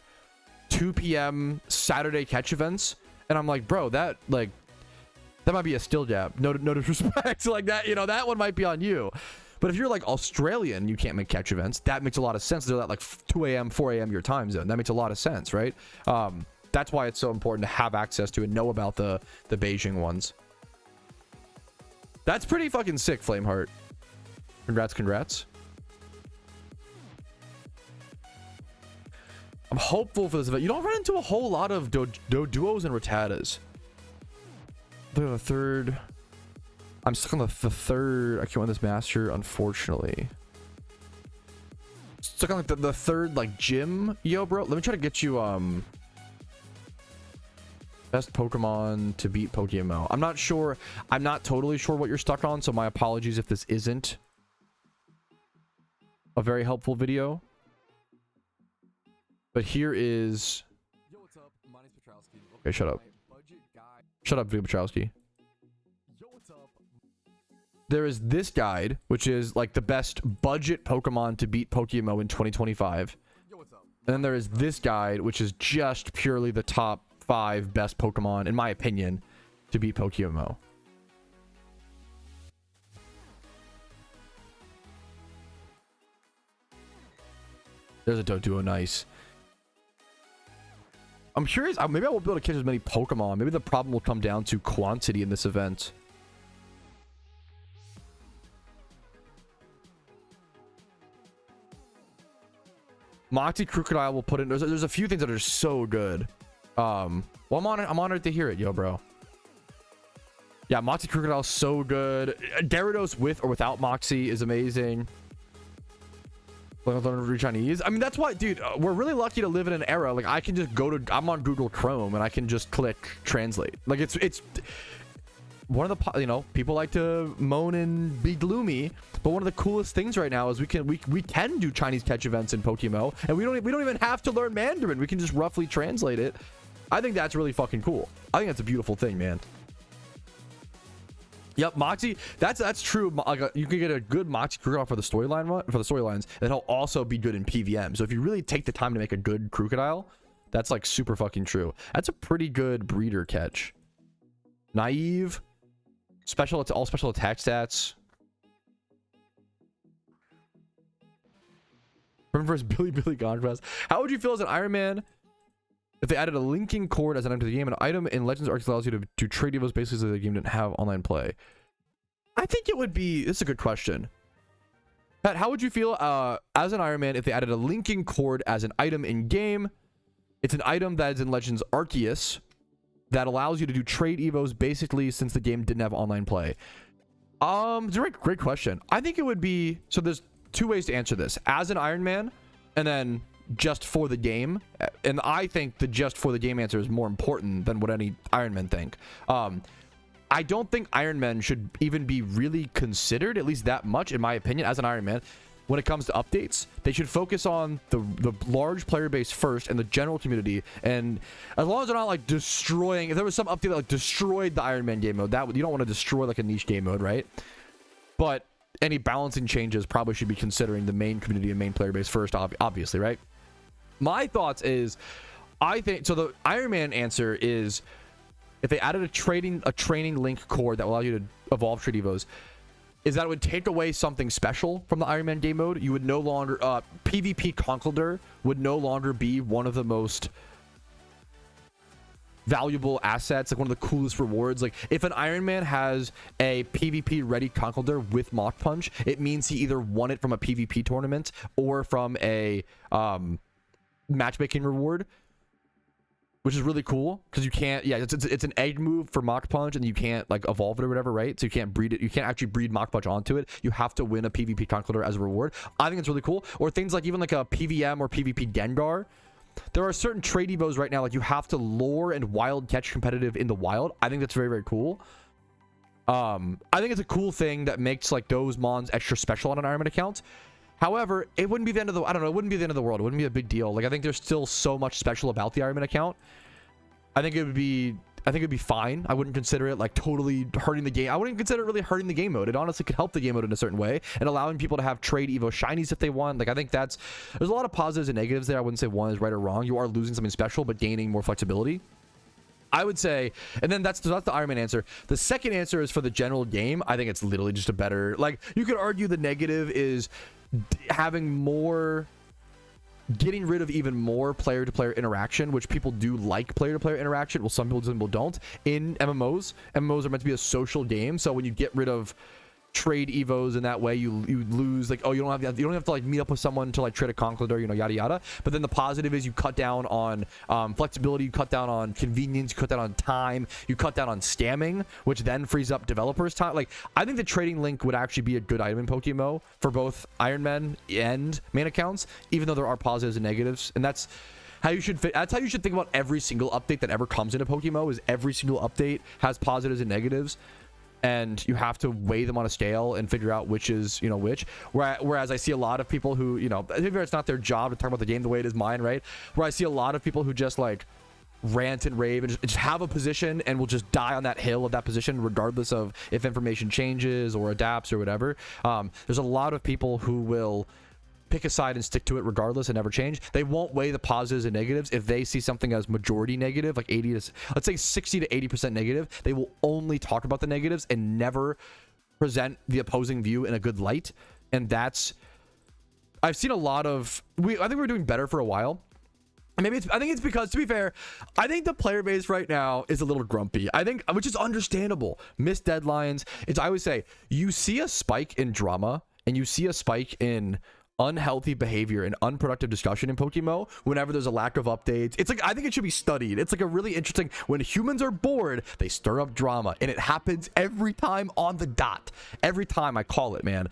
2 p.m. Saturday catch events. And I'm like, bro, that might be a still jab. No disrespect. Like that, you know, that one might be on you. But if you're like Australian, you can't make catch events. That makes a lot of sense. They're at like 2 a.m., 4 a.m. your time zone. That makes a lot of sense, right? That's why it's so important to have access to and know about the Beijing ones. That's pretty fucking sick, Flameheart. Congrats. I'm hopeful for this event. You don't run into a whole lot of duos and Rattatas. The third. I'm stuck on the third. I can't win this master, unfortunately. Stuck on like the third like gym. Yo, bro. Let me try to get you best Pokemon to beat PokeMMO. I'm not sure. I'm not totally sure what you're stuck on, so my apologies if this isn't a very helpful video. But here is. Yo, what's up? My name's Patrouski. Okay, shut up. Shut up, video Patrouski. Yo, what's up? There is this guide, which is like the best budget Pokemon to beat PokeMMO in 2025. Yo, what's up? And then there is this guide, which is just purely the top 5 best Pokemon, in my opinion, to beat PokeMMO. There's a Doduo, nice. I'm curious. Maybe I won't be able to catch as many Pokemon. Maybe the problem will come down to quantity in this event. Moxie Crocodile will put in. There's a few things that are so good. Well, I'm honored to hear it, yo, bro. Yeah, Moxie Crocodile is so good. Gyarados with or without Moxie is amazing. Learn to read Chinese. I mean, that's why, dude, we're really lucky to live in an era. Like, I can just I'm on Google Chrome and I can just click translate. Like, it's one of the, you know, people like to moan and be gloomy, but one of the coolest things right now is we can do Chinese catch events in PokeMMO, and we don't even have to learn Mandarin. We can just roughly translate it. I think that's really fucking cool. I think that's a beautiful thing, man. Yep, Moxie. That's true. Like, you can get a good Moxie Crocodile for the storylines. That'll also be good in PVM. So if you really take the time to make a good Crocodile, that's like super fucking true. That's a pretty good breeder catch. Naive, all special attack stats. Remember versus Billy Contrast. How would you feel as an Iron Man if they added a linking cord as an item to the game? An item in Legends Arceus allows you to trade Evos basically so the game didn't have online play. I think it would be... This is a good question. Pat, how would you feel as an Iron Man if they added a linking cord as an item in game? It's an item that is in Legends Arceus that allows you to do trade Evos basically since the game didn't have online play. It's a great question. I think it would be... So there's two ways to answer this. As an Iron Man, and then just for the game. And I think the just for the game answer is more important than what any Iron Men think. I don't think Iron Men should even be really considered, at least that much, in my opinion, as an Iron Man. When it comes to updates, they should focus on the large player base first and the general community. And as long as they're not like destroying, if there was some update that like destroyed the Iron Man game mode, that you don't want to destroy like a niche game mode, right? But any balancing changes probably should be considering the main community and main player base first, obviously, right? My thoughts is, I think so. The Iron Man answer is, if they added a training link cord that will allow you to evolve trade Evos, is that it would take away something special from the Iron Man game mode. You would no longer PvP Conkeldurr would no longer be one of the most valuable assets, like one of the coolest rewards. Like, if an Iron Man has a PvP ready Conkeldurr with Mach Punch, it means he either won it from a PvP tournament or from a matchmaking reward, which is really cool because you can't, yeah, it's an egg move for Mach Punch and you can't like evolve it or whatever, right? So you can't breed it, you can't actually breed Mach Punch onto it. You have to win a PvP Conkeldurr as a reward. I think it's really cool. Or things like even like a PVM or PvP Gengar. There are certain trade Evos right now, like you have to lure and wild catch competitive in the wild. I think that's very, very cool. I think it's a cool thing that makes like those mons extra special on an Iron Man account. However, it wouldn't be the end of the, I don't know, it wouldn't be the end of the world. It wouldn't be a big deal. Like, I think there's still so much special about the Iron Man account. I think it'd be fine. I wouldn't consider it like totally hurting the game. I wouldn't consider it really hurting the game mode. It honestly could help the game mode in a certain way and allowing people to have trade Evo shinies if they want. Like, I think there's a lot of positives and negatives there. I wouldn't say one is right or wrong. You are losing something special, but gaining more flexibility, I would say. And then that's the Iron Man answer. The second answer is for the general game. I think it's literally just a better, like, you could argue the negative is having more, getting rid of even more player-to-player interaction, which people do like player-to-player interaction. Well, some people don't. In MMOs are meant to be a social game, so when you get rid of trade Evos in that way, you lose, like, oh, you don't have to like meet up with someone to like trade a Conkeldurr, you know, yada yada. But then the positive is you cut down on flexibility, you cut down on convenience, you cut down on time, you cut down on scamming, which then frees up developers' time. Like, I think the trading link would actually be a good item in PokeMMO for both Iron Man and main accounts, even though there are positives and negatives. And that's how you should that's how you should think about every single update that ever comes into PokeMMO. Is every single update has positives and negatives, and you have to weigh them on a scale and figure out which is, you know, which. Whereas I see a lot of people who, you know, maybe it's not their job to talk about the game the way it is mine, right? Where I see a lot of people who just like rant and rave and just have a position and will just die on that hill of that position regardless of if information changes or adapts or whatever. There's a lot of people who will pick a side and stick to it regardless and never change. They won't weigh the positives and negatives. If they see something as majority negative, like 80 to, let's say 60 to 80% negative, they will only talk about the negatives and never present the opposing view in a good light. And that's, I've seen a lot of, I think we were doing better for a while Maybe I think it's because, to be fair, I think the player base right now is a little grumpy. I think, which is understandable. Missed deadlines. I always say, you see a spike in drama and you see a spike in unhealthy behavior and unproductive discussion in PokeMMO whenever there's a lack of updates. It's like, I think it should be studied. It's like a really interesting, when humans are bored, they stir up drama, and it happens every time on the dot. Every time, I call it, man.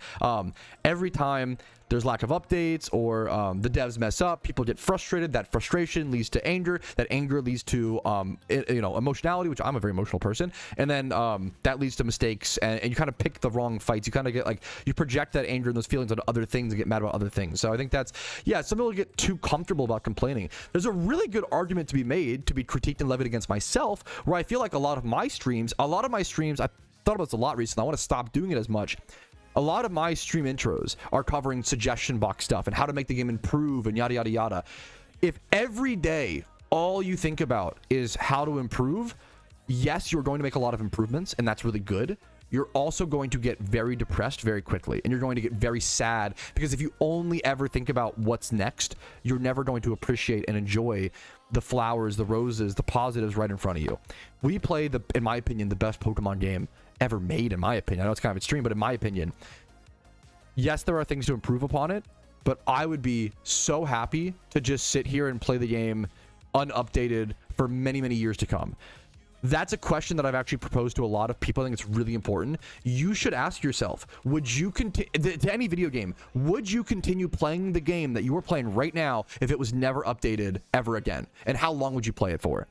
Every time there's lack of updates, or the devs mess up, people get frustrated. That frustration leads to anger. That anger leads to emotionality, which I'm a very emotional person, and then that leads to mistakes, and you kind of pick the wrong fights. You kind of get like, you project that anger and those feelings onto other things and get mad about other things. So I think that's, yeah, some people get too comfortable about complaining. There's a really good argument to be made, to be critiqued and levied against myself, where I feel like a lot of my streams, I thought about this a lot recently. I want to stop doing it as much. A lot of my stream intros are covering suggestion box stuff and how to make the game improve and yada, yada, yada. If every day all you think about is how to improve, yes, you're going to make a lot of improvements, and that's really good. You're also going to get very depressed very quickly, and you're going to get very sad, because if you only ever think about what's next, you're never going to appreciate and enjoy the flowers, the roses, the positives right in front of you. We play, in my opinion, the best Pokemon game ever made, in my opinion. I know it's kind of extreme, but in my opinion, yes, there are things to improve upon it, but I would be so happy to just sit here and play the game unupdated for many, many years to come. That's a question that I've actually proposed to a lot of people. I think it's really important. You should ask yourself, would you continue to any video game, would you continue playing the game that you are playing right now if it was never updated ever again? And how long would you play it for?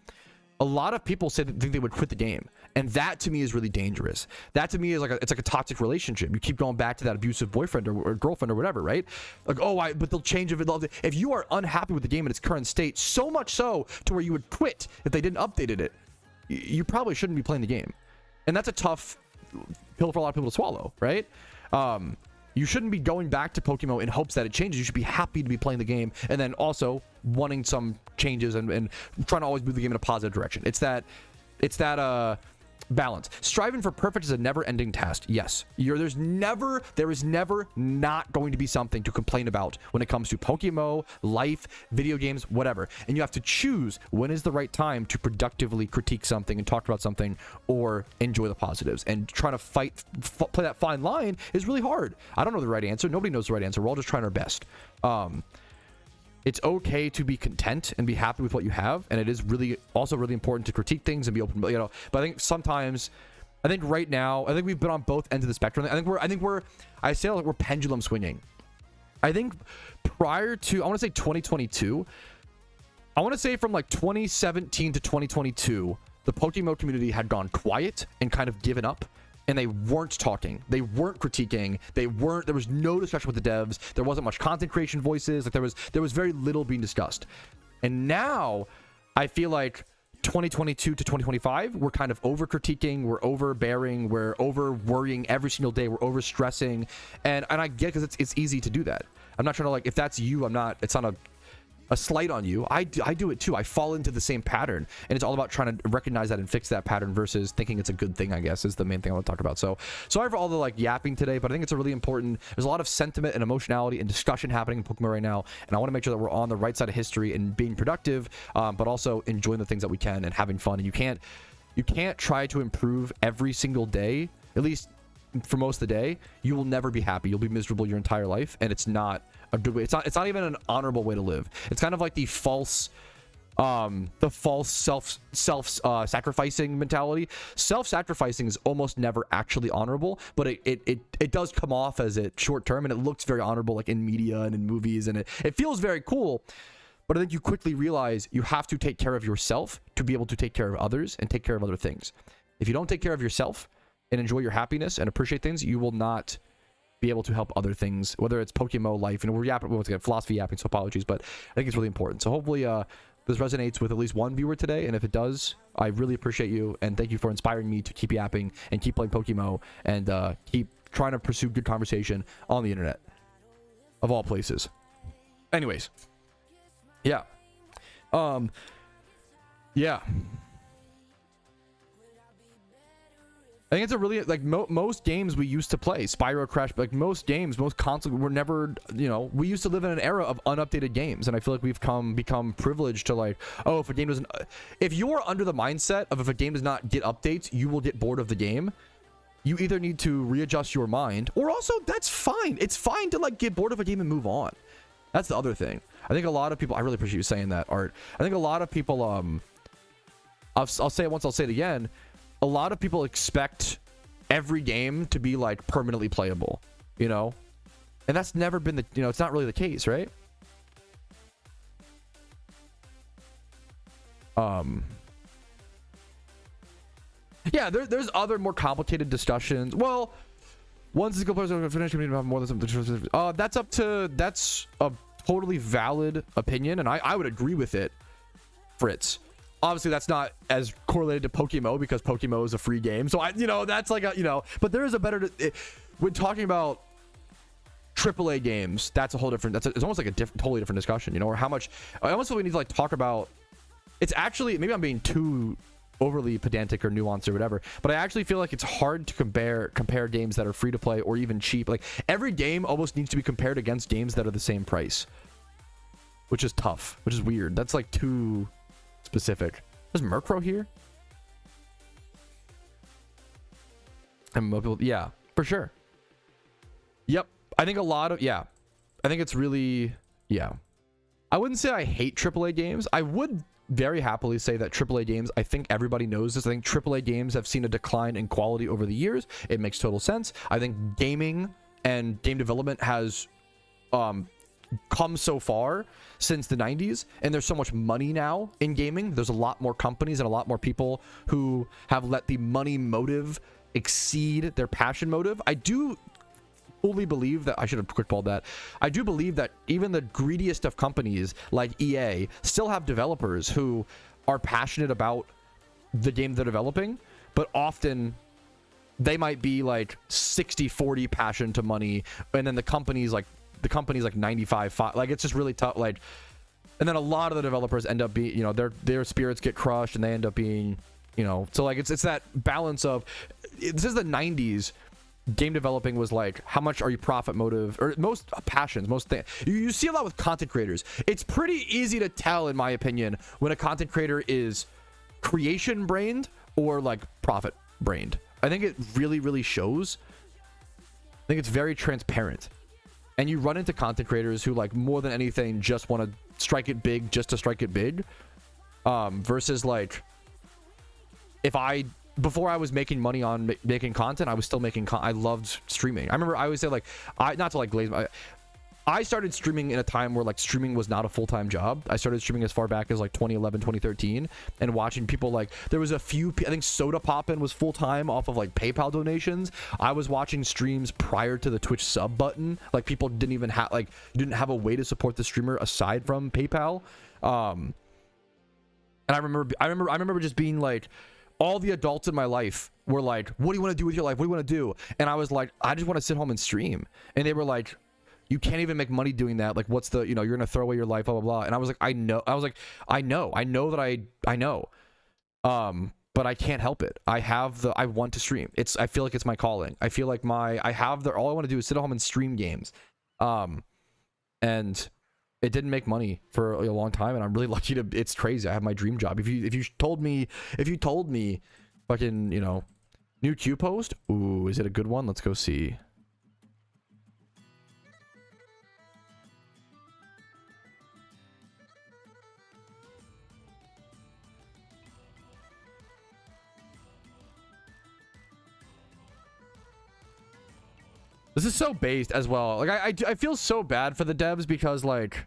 A lot of people think they would quit the game, and that to me is really dangerous. That to me is like it's like a toxic relationship. You keep going back to that abusive boyfriend or girlfriend or whatever, right? Like, but they'll change if you are unhappy with the game in its current state, so much so to where you would quit if they didn't update it. You probably shouldn't be playing the game, and that's a tough pill for a lot of people to swallow, right? You shouldn't be going back to PokeMMO in hopes that it changes. You should be happy to be playing the game, and then also wanting some changes and trying to always move the game in a positive direction. It's that balance. Striving for perfect is a never-ending task. Yes, there is never not going to be something to complain about when it comes to PokeMMO, life, video games, whatever. And you have to choose when is the right time to productively critique something and talk about something, or enjoy the positives. And trying to play that fine line is really hard. I don't know the right answer. Nobody knows the right answer. We're all just trying our best. It's okay to be content and be happy with what you have, and it is also really important to critique things and be open, but I think right now, I think we've been on both ends of the spectrum. I say like we're pendulum swinging. I think prior to, I want to say 2022, I want to say from like 2017 to 2022, the PokeMMO community had gone quiet and kind of given up. And they weren't talking, they weren't critiquing, there was no discussion with the devs, there wasn't much content creation voices, like there was very little being discussed. And now I feel like 2022 to 2025, we're kind of over critiquing, we're overbearing, we're over worrying every single day, we're over stressing, and I get, because it's easy to do that. I'm not trying to, like, if that's you, it's not a slight on you. I do it too. I fall into the same pattern, and it's all about trying to recognize that and fix that pattern versus thinking it's a good thing, I guess, is the main thing I want to talk about. So sorry for all the like yapping today, but I think it's a really important, there's a lot of sentiment and emotionality and discussion happening in PokeMMO right now, and I want to make sure that we're on the right side of history and being productive, but also enjoying the things that we can and having fun. And you can't try to improve every single day, at least for most of the day. You will never be happy. You'll be miserable your entire life, and it's not a good way. It's not even an honorable way to live. It's kind of like the false self-sacrificing mentality. Self-sacrificing is almost never actually honorable, but it does come off as it short term, and it looks very honorable, like in media and in movies, and it feels very cool. But I think you quickly realize you have to take care of yourself to be able to take care of others and take care of other things. If you don't take care of yourself and enjoy your happiness and appreciate things, you will not be able to help other things, whether it's PokeMMO life, and we're yapping, once again, philosophy yapping, so apologies, but I think it's really important. So hopefully this resonates with at least one viewer today, and if it does, I really appreciate you, and thank you for inspiring me to keep yapping and keep playing PokeMMO, and keep trying to pursue good conversation on the internet, of all places. Anyways, yeah. Yeah. I think it's a really like most games we used to play, Spyro, Crash, like most games, most consoles were never, you know, we used to live in an era of unupdated games, and I feel like we've become privileged to like, oh, if a game doesn't, if you're under the mindset of if a game does not get updates, you will get bored of the game. You either need to readjust your mind, or also that's fine. It's fine to like get bored of a game and move on. That's the other thing. I think a lot of people, I really appreciate you saying that, Art. I think a lot of people, I'll say it once, I'll say it again. A lot of people expect every game to be like permanently playable, you know, and that's never been the, you know, it's not really the case, right? Yeah, there's other more complicated discussions. Well, once the players are finished, we need to have more than something. That's a totally valid opinion, and I would agree with it, Fritz. Obviously, that's not as correlated to PokeMMO because PokeMMO is a free game. So you know, that's like a, you know, but there is a better, when talking about AAA games, that's a whole different, it's almost like a totally different discussion, you know, or how much, I almost feel we need to like talk about, it's actually, maybe I'm being too overly pedantic or nuanced or whatever, but I actually feel like it's hard to compare games that are free to play or even cheap. Like every game almost needs to be compared against games that are the same price, which is tough, which is weird. That's like too specific. Is Murkrow here? And mobile, yeah, for sure. Yep, I think a lot of, yeah, I think it's really, yeah. I wouldn't say I hate AAA games. I would very happily say that AAA games, I think everybody knows this. I think AAA games have seen a decline in quality over the years. It makes total sense. I think gaming and game development has come so far since the 90s, and there's so much money now in gaming. There's a lot more companies and a lot more people who have let the money motive exceed their passion motive. I do fully believe that, I should have quick-balled that, I do believe that even the greediest of companies like EA still have developers who are passionate about the game they're developing, but often they might be like 60-40 passion to money, and then the company's like 95-5. Like it's just really tough. Like, and then a lot of the developers end up being, you know, their spirits get crushed and they end up being, you know, so like it's that balance of, this is the 90s. Game developing was like, how much are you profit motive, or most passions, most things. You see a lot with content creators. It's pretty easy to tell, in my opinion, when a content creator is creation brained or like profit brained. I think it really, really shows. I think it's very transparent. And you run into content creators who, like, more than anything, just want to strike it big just to strike it big. Versus, like, before I was making money on making content, I was still making I loved streaming. I remember I always say, like, not to, like, glaze, I started streaming in a time where, like, streaming was not a full-time job. I started streaming as far back as, like, 2011, 2013, and watching people, like, there was a few, I think Soda Poppin' was full-time off of, like, PayPal donations. I was watching streams prior to the Twitch sub button. Like, people didn't even have, like, didn't have a way to support the streamer aside from PayPal. And I remember just being, like, all the adults in my life were like, what do you want to do with your life? What do you want to do? And I was like, I just want to sit home and stream. And they were like, you can't even make money doing that. Like, what's the, you know, you're gonna throw away your life, blah blah blah. And I was like, I know that I know, but I can't help it. I want to stream. I feel like it's my calling. I feel like all I want to do is sit at home and stream games. And it didn't make money for a long time, and I'm really lucky to, it's crazy. I have my dream job. If you told me fucking, you know, new Q post, ooh, is it a good one? Let's go see. This is so based as well. Like, I feel so bad for the devs because, like,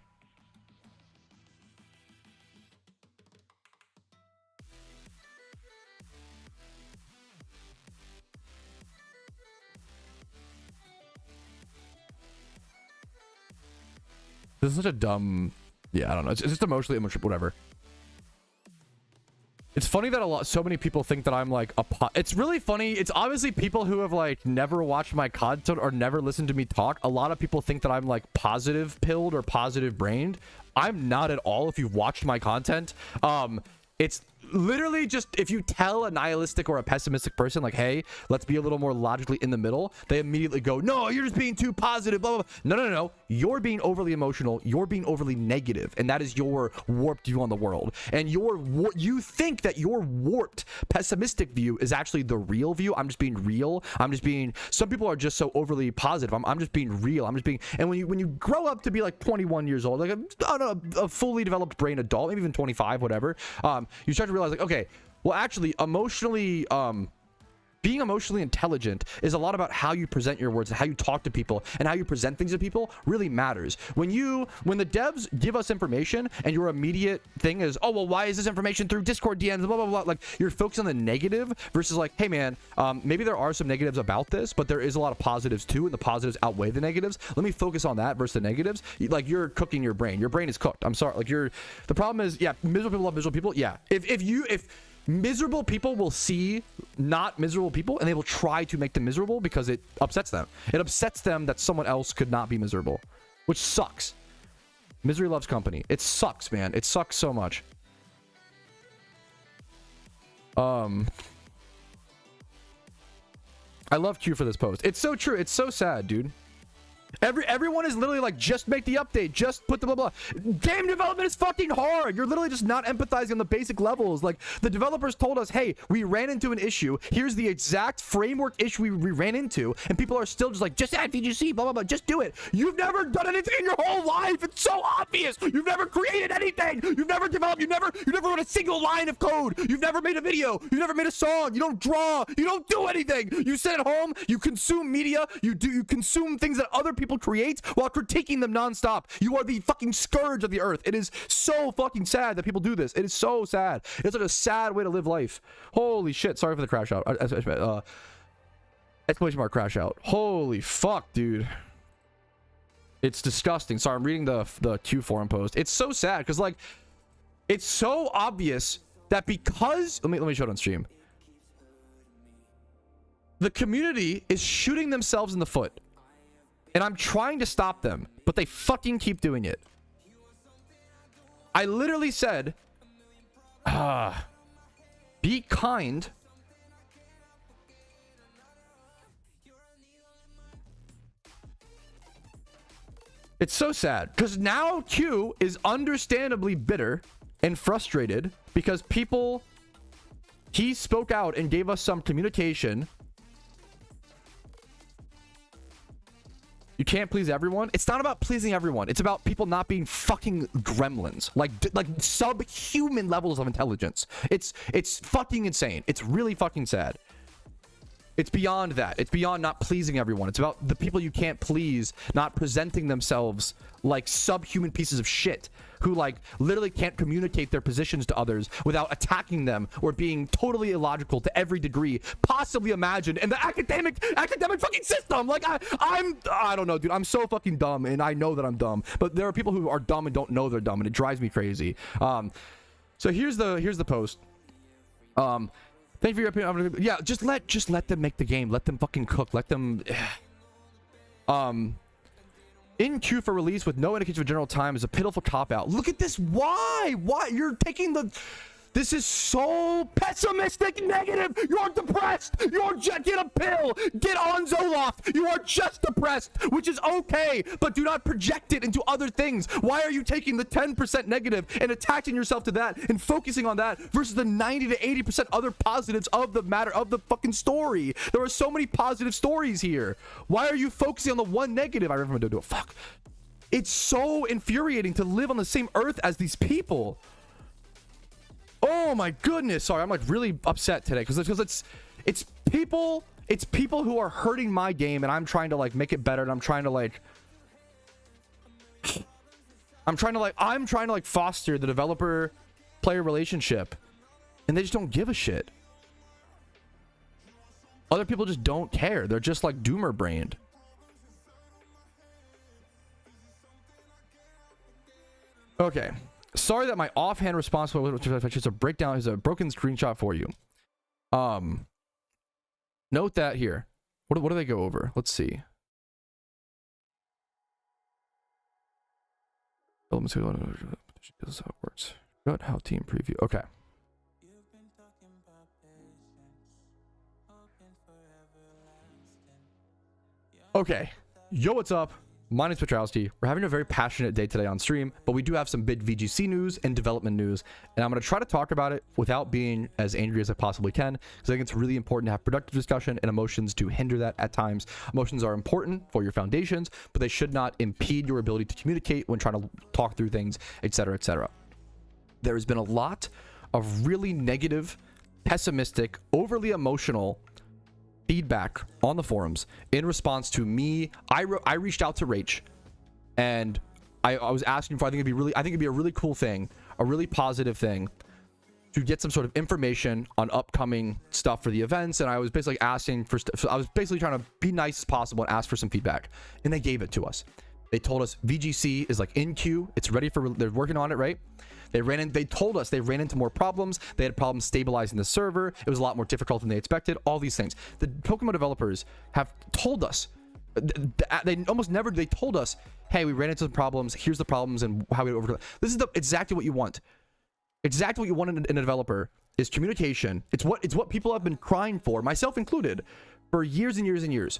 this is such a dumb, yeah, I don't know. It's just emotionally whatever. It's funny that so many people think that I'm like it's really funny. It's obviously people who have like never watched my content or never listened to me talk. A lot of people think that I'm like positive pilled or positive brained. I'm not at all. If you've watched my content, it's literally just, if you tell a nihilistic or a pessimistic person like, hey, let's be a little more logically in the middle, they immediately go, no, you're just being too positive, blah, blah, blah. No, you're being overly emotional, you're being overly negative, and that is your warped view on the world. And you think that your warped pessimistic view is actually the real view. I'm just being real. Some people are just so overly positive. I'm just being real. And when you grow up to be like 21 years old, like a fully developed brain adult, maybe even 25, whatever, you start to realize like, okay, well, actually being emotionally intelligent is a lot about how you present your words and how you talk to people, and how you present things to people really matters. When the devs give us information and your immediate thing is, oh, well, why is this information through Discord DMs, blah, blah, blah, like you're focused on the negative versus like, hey man, maybe there are some negatives about this, but there is a lot of positives too, and the positives outweigh the negatives. Let me focus on that versus the negatives. Like, you're cooking your brain. Your brain is cooked. I'm sorry. Like, the problem is, yeah, miserable people love miserable people. Yeah. If miserable people will see not miserable people and they will try to make them miserable because it upsets them. It upsets them that someone else could not be miserable, which sucks. Misery loves company. It sucks, man. It sucks so much. I love Q for this post. It's so true. It's so sad, dude. Everyone is literally like, just make the update, just put the blah blah. Game development is fucking hard. You're literally just not empathizing on the basic levels. Like, the developers told us, hey, we ran into an issue, here's the exact framework issue we ran into, and people are still just like, just add VGC, blah blah blah, just do it. You've never done anything in your whole life. It's so obvious. You've never created anything. You've never developed. You never wrote a single line of code. You've never made a video. You've never made a song. You don't draw. You don't do anything. You sit at home, you consume media, you consume things that other people create while critiquing them nonstop. You are the fucking scourge of the earth. It is so fucking sad that people do this. It is so sad. It's like a sad way to live life. Holy shit. Sorry for the crash out. Exclamation mark crash out. Holy fuck, dude. It's disgusting. Sorry, I'm reading the Q forum post. It's so sad because, like, it's so obvious that because let me show it on stream. The community is shooting themselves in the foot. And I'm trying to stop them, but they fucking keep doing it. I literally said, be kind. It's so sad because now Q is understandably bitter and frustrated because he spoke out and gave us some communication. You can't please everyone. It's not about pleasing everyone. It's about people not being fucking gremlins, like subhuman levels of intelligence. It's fucking insane. It's really fucking sad. It's beyond that. It's beyond not pleasing everyone. It's about the people you can't please not presenting themselves like subhuman pieces of shit who, like, literally can't communicate their positions to others without attacking them or being totally illogical to every degree possibly imagined in the academic fucking system. Like, I don't know, dude. I'm so fucking dumb, and I know that I'm dumb, but there are people who are dumb and don't know they're dumb, and it drives me crazy. So here's the post. Thank you for your opinion. Yeah, just let them make the game. Let them fucking cook. Let them. In queue for release with no indication of general time is a pitiful cop-out. Look at this. Why? You're taking the... This is so pessimistic, negative. You're depressed. Get a pill. Get on Zoloft. You are just depressed, which is okay, but do not project it into other things. Why are you taking the 10% negative and attaching yourself to that and focusing on that versus the 90 to 80% other positives of the matter of the fucking story? There are so many positive stories here. Why are you focusing on the one negative? I remember to do it. Fuck. It's so infuriating to live on the same earth as these people. Oh my goodness. Sorry, I'm like really upset today because it's people who are hurting my game, and I'm trying to like make it better, and I'm trying to like foster the developer player relationship, and they just don't give a shit. Other people just don't care. They're just like doomer brained. Okay. Sorry that my offhand response is a breakdown is a broken screenshot for you. Note that here. What do they go over? Let's see. Let me see how it works. Good, how team preview. Okay. Okay. Yo, what's up? My name's Patrouski. We're having a very passionate day today on stream, but we do have some big VGC news and development news, and I'm going to try to talk about it without being as angry as I possibly can, because I think it's really important to have productive discussion, and emotions do hinder that at times. Emotions are important for your foundations, but they should not impede your ability to communicate when trying to talk through things, etc., etc. There has been a lot of really negative, pessimistic, overly emotional feedback on the forums in response to me. I reached out to Rach, and I was asking for, I think it'd be a really cool thing, a really positive thing, to get some sort of information on upcoming stuff for the events. And I was basically asking for I was basically trying to be nice as possible and ask for some feedback, and they gave it to us. They told us VGC is like in queue, it's ready for, they're working on it, right? They told us they ran into more problems. They had problems stabilizing the server. It was a lot more difficult than they expected. All these things. The PokeMMO developers have told us, they told us, hey, we ran into some problems. Here's the problems and how we overcome. This is exactly what you want. Exactly what you want in a developer is communication. It's what people have been crying for, myself included, for years and years and years.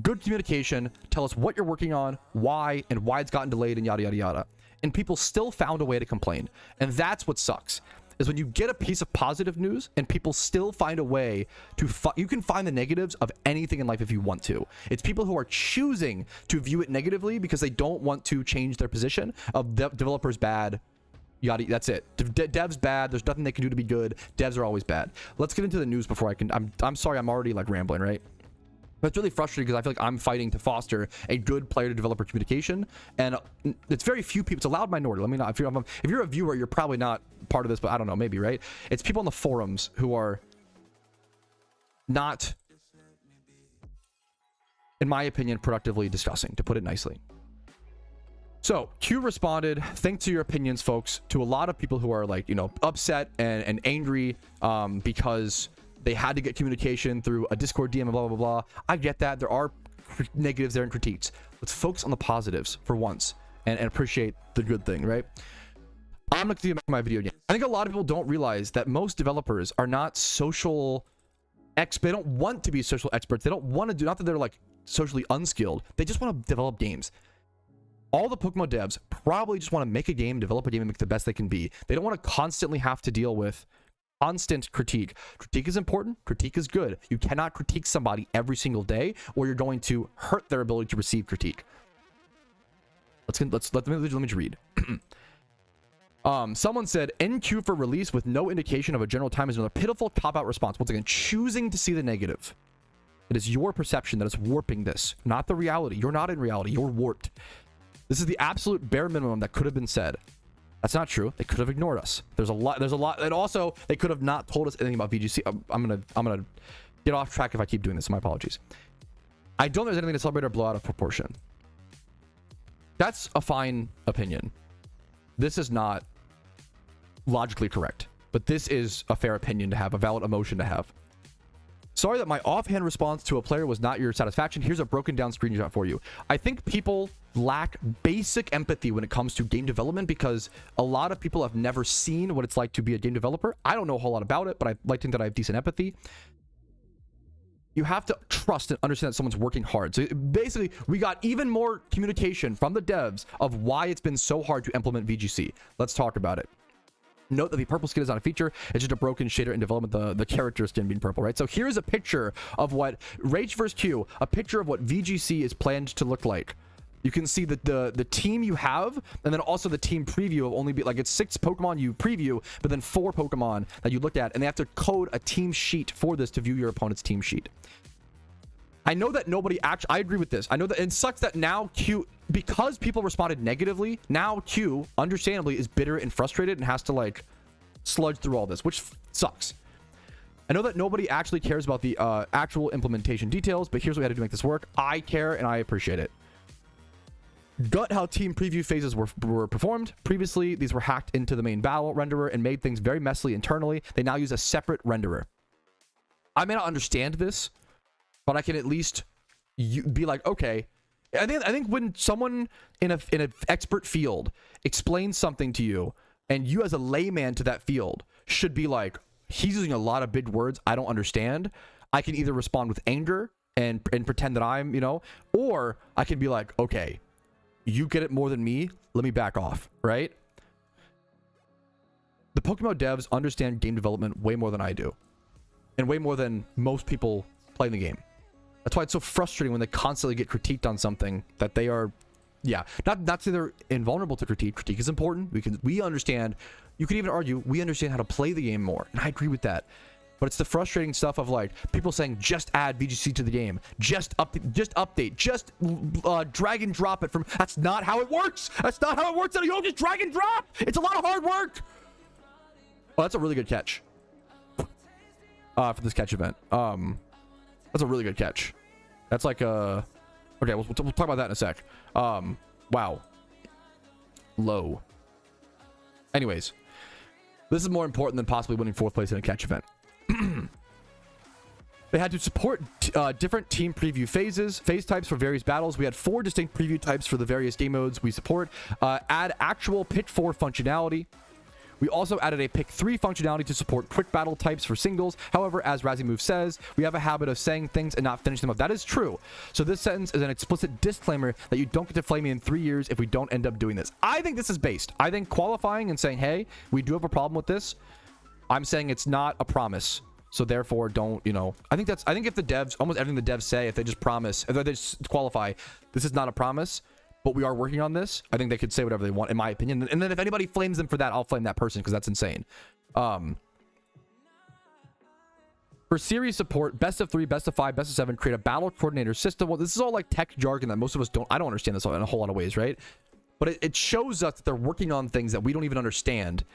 Good communication. Tell us what you're working on, why, and why it's gotten delayed, and yada yada yada. And people still found a way to complain, and that's what sucks, is when you get a piece of positive news and people still find a way to you can find the negatives of anything in life if you want to. It's people who are choosing to view it negatively because they don't want to change their position of developers bad, yada. That's it. Devs bad. There's nothing they can do to be good. Devs are always bad. Let's get into the news before I can. I'm sorry, I'm already like rambling, right? But it's really frustrating because I feel like I'm fighting to foster a good player to developer communication, and it's very few people. It's a loud minority. Let me know if you're a viewer, you're probably not part of this, but I don't know, maybe, right? It's people on the forums who are not, in my opinion, productively discussing, to put it nicely. So Q responded, thanks to your opinions, folks, to a lot of people who are like, you know, upset and angry because they had to get communication through a Discord DM and blah, blah, blah. I get that. There are negatives there and critiques. Let's focus on the positives for once and appreciate the good thing, right? I'm going to make my video again. I think a lot of people don't realize that most developers are not social experts. They don't want to be social experts. They don't want to do, not that they're like socially unskilled. They just want to develop games. All the PokeMMO devs probably just want to make a game, develop a game, and make the best they can be. They don't want to constantly have to deal with constant critique. Critique is important. Critique is good. You cannot critique somebody every single day, or you're going to hurt their ability to receive critique. Let me read. Someone said NQ for release with no indication of a general time is another pitiful cop-out response. Once again, choosing to see the negative. It is your perception that is warping this, not the reality. You're not in reality. You're warped. This is the absolute bare minimum that could have been said. That's not true. They could have ignored us. There's a lot, and also they could have not told us anything about VGC. I'm gonna get off track if I keep doing this. My apologies. I don't think there's anything to celebrate or blow out of proportion. That's a fine opinion. This is not logically correct, but this is a fair opinion to have, a valid emotion to have. Sorry that my offhand response to a player was not your satisfaction. Here's a broken down screenshot for you. I think people lack basic empathy when it comes to game development because a lot of people have never seen what it's like to be a game developer. I don't know a whole lot about it, but I like to think that I have decent empathy. You have to trust and understand that someone's working hard. So basically, we got even more communication from the devs of why it's been so hard to implement VGC. Let's talk about it. Note that the purple skin is not a feature. It's just a broken shader in development, the character skin being purple, right? So here's a picture of what Rage vs. Q, a picture of what VGC is planned to look like. You can see that the team you have, and then also the team preview of only be like, it's 6 Pokemon you preview, but then 4 Pokemon that you look at, and they have to code a team sheet for this to view your opponent's team sheet. I know that nobody actually, I agree with this. I know that it sucks that now Q, because people responded negatively, now Q, understandably, is bitter and frustrated and has to like sludge through all this, which sucks. I know that nobody actually cares about the actual implementation details, but here's what we had to do to make this work. I care and I appreciate it. Gut how team preview phases were performed. Previously, these were hacked into the main battle renderer and made things very messily internally. They now use a separate renderer. I may not understand this, but I can at least be like, okay. I think when someone in an expert field explains something to you, and you as a layman to that field should be like, he's using a lot of big words I don't understand. I can either respond with anger and pretend that I'm, you know, or I can be like, okay, you get it more than me, let me back off, right? The PokeMMO devs understand game development way more than I do, and way more than most people playing the game. That's why it's so frustrating when they constantly get critiqued on something that they are, yeah, not say they're invulnerable to critique. Critique is important. We understand. You could even argue we understand how to play the game more, and I agree with that. But it's the frustrating stuff of like people saying just add VGC to the game, just update, just drag and drop it from. That's not how it works. That's not how it works. You don't just drag and drop. It's a lot of hard work. Oh, that's a really good catch. For this catch event. That's a really good catch. That's like okay, we'll talk about that in a sec. Wow. Low. Anyways, this is more important than possibly winning 4th place in a catch event. They had to support different team preview phase types for various battles. We had 4 distinct preview types for the various game modes we support. Add actual pick 4 functionality. We also added a pick 3 functionality to support quick battle types for singles. However, as Razimove says, we have a habit of saying things and not finishing them up. That is true. So this sentence is an explicit disclaimer that you don't get to flame me in 3 years if we don't end up doing this. I think this is based. I think qualifying and saying, hey, we do have a problem with this. I'm saying it's not a promise. So therefore, don't, you know, I think if the devs, almost everything the devs say, if they just promise, if they just qualify, this is not a promise, but we are working on this, I think they could say whatever they want, in my opinion. And then if anybody flames them for that, I'll flame that person because that's insane. For series support, best of 3, best of 5, best of 7, create a battle coordinator system. Well, this is all like tech jargon that most of us I don't understand this in a whole lot of ways, right? But it shows us that they're working on things that we don't even understand,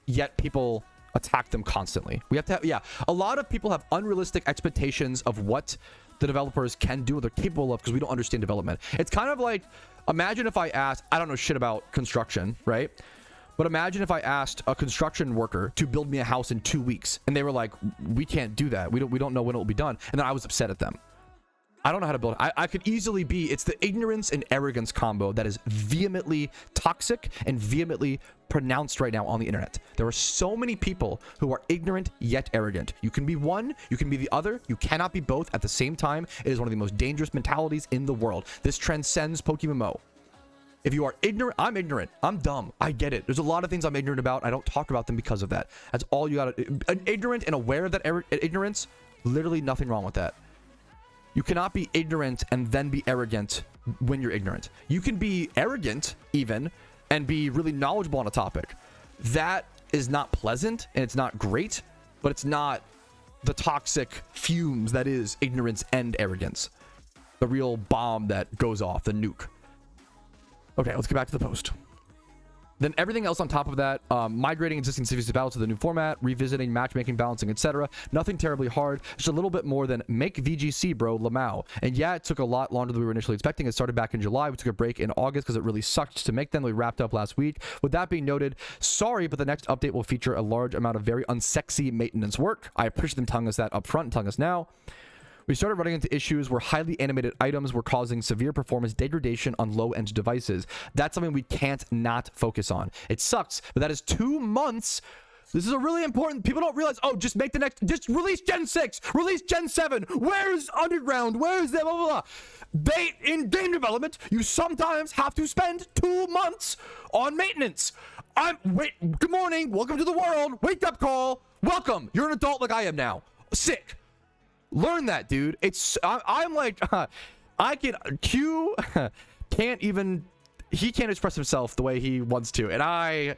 yet people attack them constantly. We have to have, yeah, a lot of people have unrealistic expectations of what the developers can do, what they're capable of, because we don't understand development. It's kind of like, imagine if I asked, I don't know shit about construction, right? But imagine if I asked a construction worker to build me a house in 2 weeks, and they were like, we can't do that. We don't know when it will be done. And then I was upset at them. I don't know how to build. I could easily be, it's the ignorance and arrogance combo that is vehemently toxic and vehemently pronounced right now on the internet. There are so many people who are ignorant yet arrogant. You can be one, you can be the other. You cannot be both at the same time. It is one of the most dangerous mentalities in the world. This transcends PokeMMO. If you are ignorant, I'm ignorant. I'm dumb. I get it. There's a lot of things I'm ignorant about. I don't talk about them because of that. That's all you gotta, ignorant and aware of that ignorance, literally nothing wrong with that. You cannot be ignorant and then be arrogant when you're ignorant. You can be arrogant even and be really knowledgeable on a topic. That is not pleasant and it's not great, but it's not the toxic fumes that is ignorance and arrogance. The real bomb that goes off, the nuke. Okay, let's get back to the post. Then everything else on top of that, migrating existing series of battles to the new format, revisiting matchmaking, balancing, etc. Nothing terribly hard. Just a little bit more than make VGC, bro, Lamau. And yeah, it took a lot longer than we were initially expecting. It started back in July. We took a break in August because it really sucked to make them. We wrapped up last week. With that being noted, sorry, but the next update will feature a large amount of very unsexy maintenance work. I appreciate them telling us that up front and telling us now. We started running into issues where highly animated items were causing severe performance degradation on low-end devices. That's something we can't not focus on. It sucks, but that is 2 months. This is a really important, people don't realize, oh, just make the next, just release Gen 6, release Gen 7. Where's Underground? Where's the blah, blah, blah. In game development, you sometimes have to spend 2 months on maintenance. Good morning, welcome to the world, wake up call, welcome. You're an adult like I am now. Sick. Learn that, dude. I'm like, Q can't even, he can't express himself the way he wants to, and I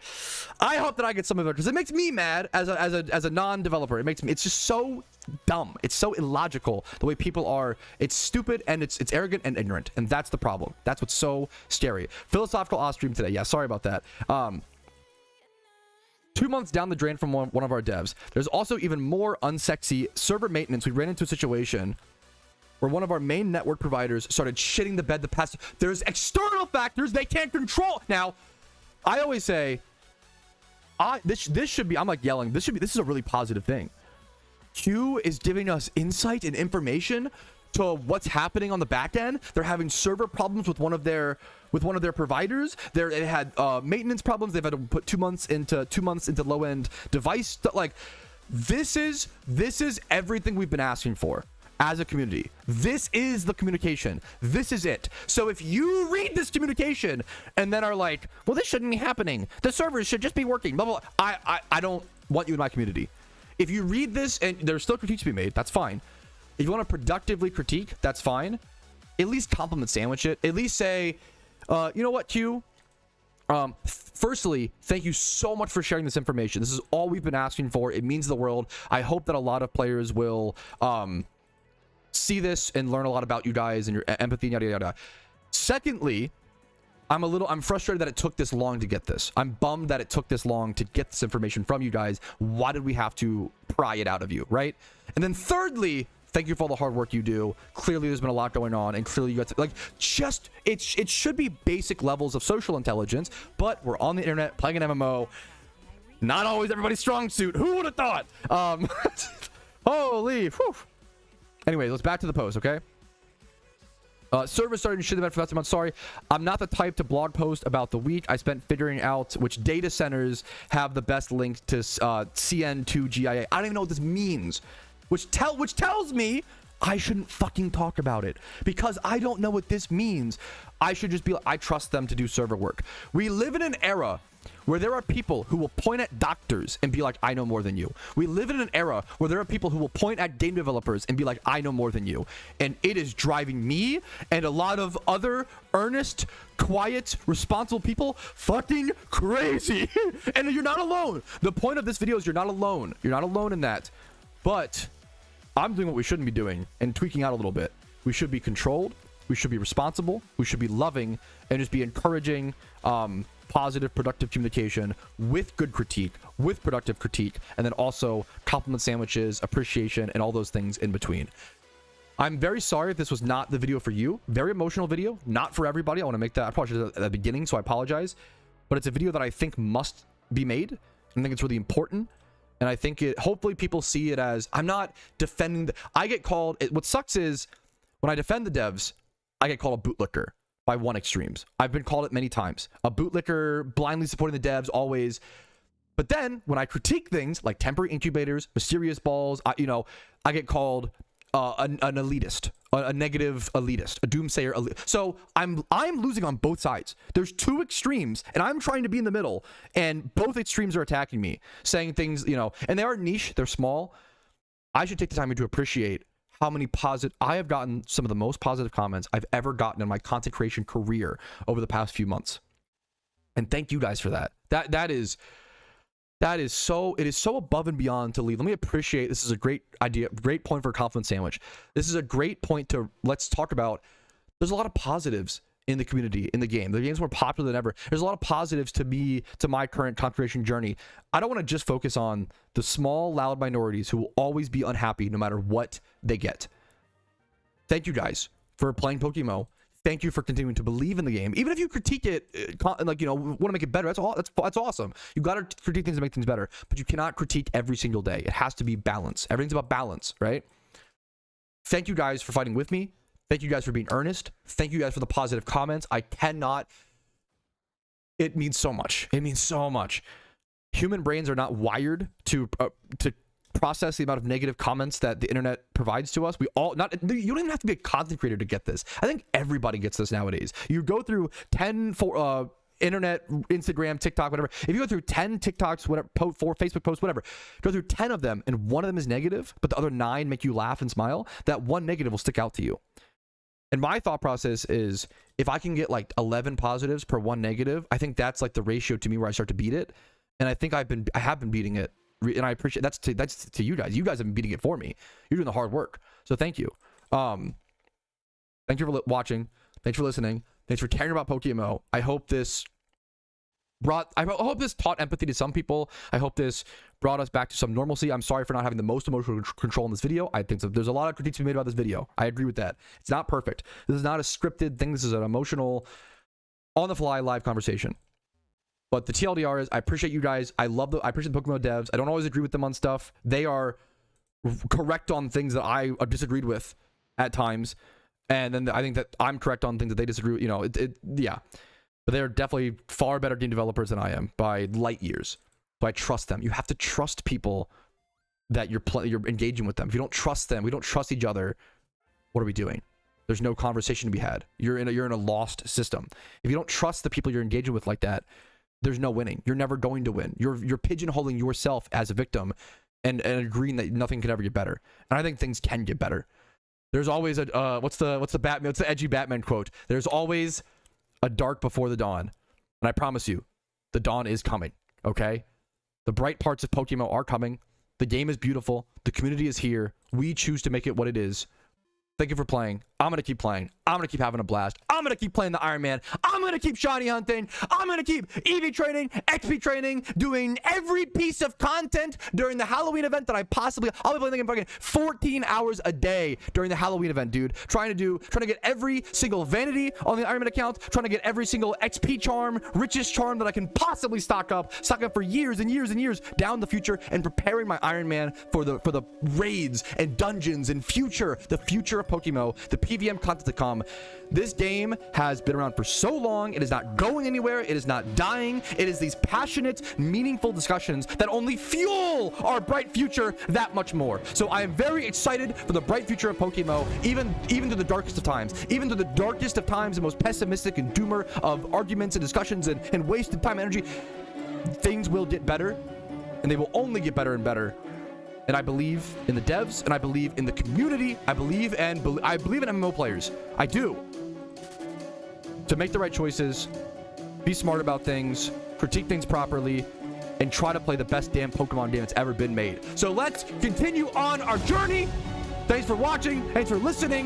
hope that I get some of it because it makes me mad as a non-developer. It's just so dumb. It's so illogical the way people are. It's stupid and it's arrogant and ignorant, and that's the problem. That's what's so scary. Philosophical off stream today. Yeah, sorry about that. 2 months down the drain from one of our devs. There's also even more unsexy server maintenance. We ran into a situation where one of our main network providers started shitting the bed the past. There's external factors they can't control. Now, I always say, this should be, I'm like yelling, this is a really positive thing. Q is giving us insight and information to what's happening on the back end. They're having server problems with one of their providers. They had maintenance problems. They've had to put 2 months into low-end device. Like, this is everything we've been asking for. as a community. This is the communication. This is it. So if you read this communication and then are like, well, this shouldn't be happening, the servers should just be working, blah, blah, blah. I don't want you in my community. If you read this and there's still critiques to be made, that's fine. If you want to productively critique, that's fine. At least compliment sandwich it. At least say, you know what, Q? Firstly, thank you so much for sharing this information. This is all we've been asking for. It means the world. I hope that a lot of players will see this and learn a lot about you guys and your empathy and yada yada. Secondly, I'm frustrated that it took this long to get this. I'm bummed that it took this long to get this information from you guys. Why did we have to pry it out of you, right? And then thirdly, thank you for all the hard work you do. Clearly there's been a lot going on, and clearly you got to, like, just it should be basic levels of social intelligence, but we're on the internet playing an MMO. Not always everybody's strong suit. Who would have thought? Holy whew. Anyway, let's back to the post, okay? Server started shit about for last month. Sorry, I'm not the type to blog post about the week. I spent figuring out which data centers have the best link to CN2GIA. I don't even know what this means. Which tells me I shouldn't fucking talk about it, because I don't know what this means. I should just be like, I trust them to do server work. We live in an era where there are people who will point at doctors and be like, I know more than you. We live in an era where there are people who will point at game developers and be like, I know more than you. And it is driving me and a lot of other earnest, quiet, responsible people fucking crazy. And you're not alone. The point of this video is you're not alone. You're not alone in that. But I'm doing what we shouldn't be doing and tweaking out a little bit. We should be controlled. We should be responsible. We should be loving and just be encouraging positive, productive communication with good critique, with productive critique, and then also compliment sandwiches, appreciation, and all those things in between. I'm very sorry if this was not the video for you. Very emotional video, not for everybody. I want to make that, I probably should have at the beginning, so I apologize. But it's a video that I think must be made. I think it's really important. And I think hopefully people see it as, I'm not defending I get called, what sucks is when I defend the devs, I get called a bootlicker by one extremes. I've been called it many times. A bootlicker, blindly supporting the devs, always. But then when I critique things like temporary incubators, mysterious balls, I get called an elitist, a negative elitist, a doomsayer elitist. So I'm losing on both sides. There's two extremes, and I'm trying to be in the middle, and both extremes are attacking me, saying things, and they are niche, they're small. I should take the time to appreciate how many positive, I have gotten some of the most positive comments I've ever gotten in my content creation career over the past few months. And thank you guys for that. That is so, it is so above and beyond to leave. Let me appreciate, this is a great idea, great point for a compliment sandwich. This is a great point to, let's talk about, there's a lot of positives in the community, in the game. The game's more popular than ever. There's a lot of positives to me, to my current content creation journey. I don't want to just focus on the small, loud minorities who will always be unhappy no matter what they get. Thank you guys for playing PokeMMO. Thank you for continuing to believe in the game. Even if you critique it, want to make it better, that's awesome. You got to critique things to make things better, but you cannot critique every single day. It has to be balance. Everything's about balance, right? Thank you guys for fighting with me. Thank you guys for being earnest. Thank you guys for the positive comments. It means so much. It means so much. Human brains are not wired to process the amount of negative comments that the internet provides to us. You don't even have to be a content creator to get this. I think everybody gets this nowadays. You go through 10 internet, Instagram, TikTok, whatever. If you go through 10 TikToks, whatever, 4 Facebook posts, whatever, go through 10 of them and one of them is negative, but the other 9 make you laugh and smile, that one negative will stick out to you. And my thought process is, if I can get like 11 positives per one negative, I think that's like the ratio to me where I start to beat it. And I think I have been beating it, and I appreciate that's to you guys. You guys have been beating it for me. You're doing the hard work, so thank you. Thank you for watching. Thanks for listening. Thanks for caring about PokeMMO. I hope this taught empathy to some people. I hope this brought us back to some normalcy. I'm sorry for not having the most emotional control in this video. I think there's a lot of critiques to be made about this video. I agree with that. It's not perfect. This is not a scripted thing. This is an emotional, on-the-fly live conversation. But the TLDR is, I appreciate you guys. I appreciate the PokeMMO devs. I don't always agree with them on stuff. They are correct on things that I disagreed with at times. And then I think that I'm correct on things that they disagree with. Yeah. But they're definitely far better game developers than I am by light years. So I trust them. You have to trust people that you're engaging with them, if you don't trust them, we don't trust each other, what are we doing? There's no conversation to be had. You're in a lost system. If you don't trust the people you're engaging with like that, there's no winning. You're never going to win. You're pigeonholing yourself as a victim and agreeing that nothing can ever get better. And I think things can get better. There's always a what's the edgy Batman quote? There's always a dark before the dawn. And I promise you, the dawn is coming, okay? The bright parts of PokeMMO are coming. The game is beautiful. The community is here. We choose to make it what it is. Thank you for playing. I'm going to keep playing. I'm going to keep having a blast. I'm going to keep playing the Iron Man. I'm going to keep shiny hunting. I'm going to keep EV training, XP training, doing every piece of content during the Halloween event that I'll be playing fucking 14 hours a day during the Halloween event, dude. Trying to get every single vanity on the Iron Man account, trying to get every single XP charm, richest charm that I can possibly stock up for years and years and years down the future, and preparing my Iron Man for the raids and dungeons and the future of PokeMMO, the PVM content to come. This game has been around for so long. It is not going anywhere. It is not dying. It is these passionate, meaningful discussions that only fuel our bright future that much more. So I am very excited for the bright future of PokeMMO, even to the darkest of times. Even to the darkest of times, the most pessimistic and doomer of arguments and discussions and wasted time and energy, things will get better, and they will only get better and better. And I believe in the devs, and I believe in the community. I believe in MMO players. I do. To make the right choices, be smart about things, critique things properly, and try to play the best damn Pokemon game that's ever been made. So let's continue on our journey. Thanks for watching. Thanks for listening.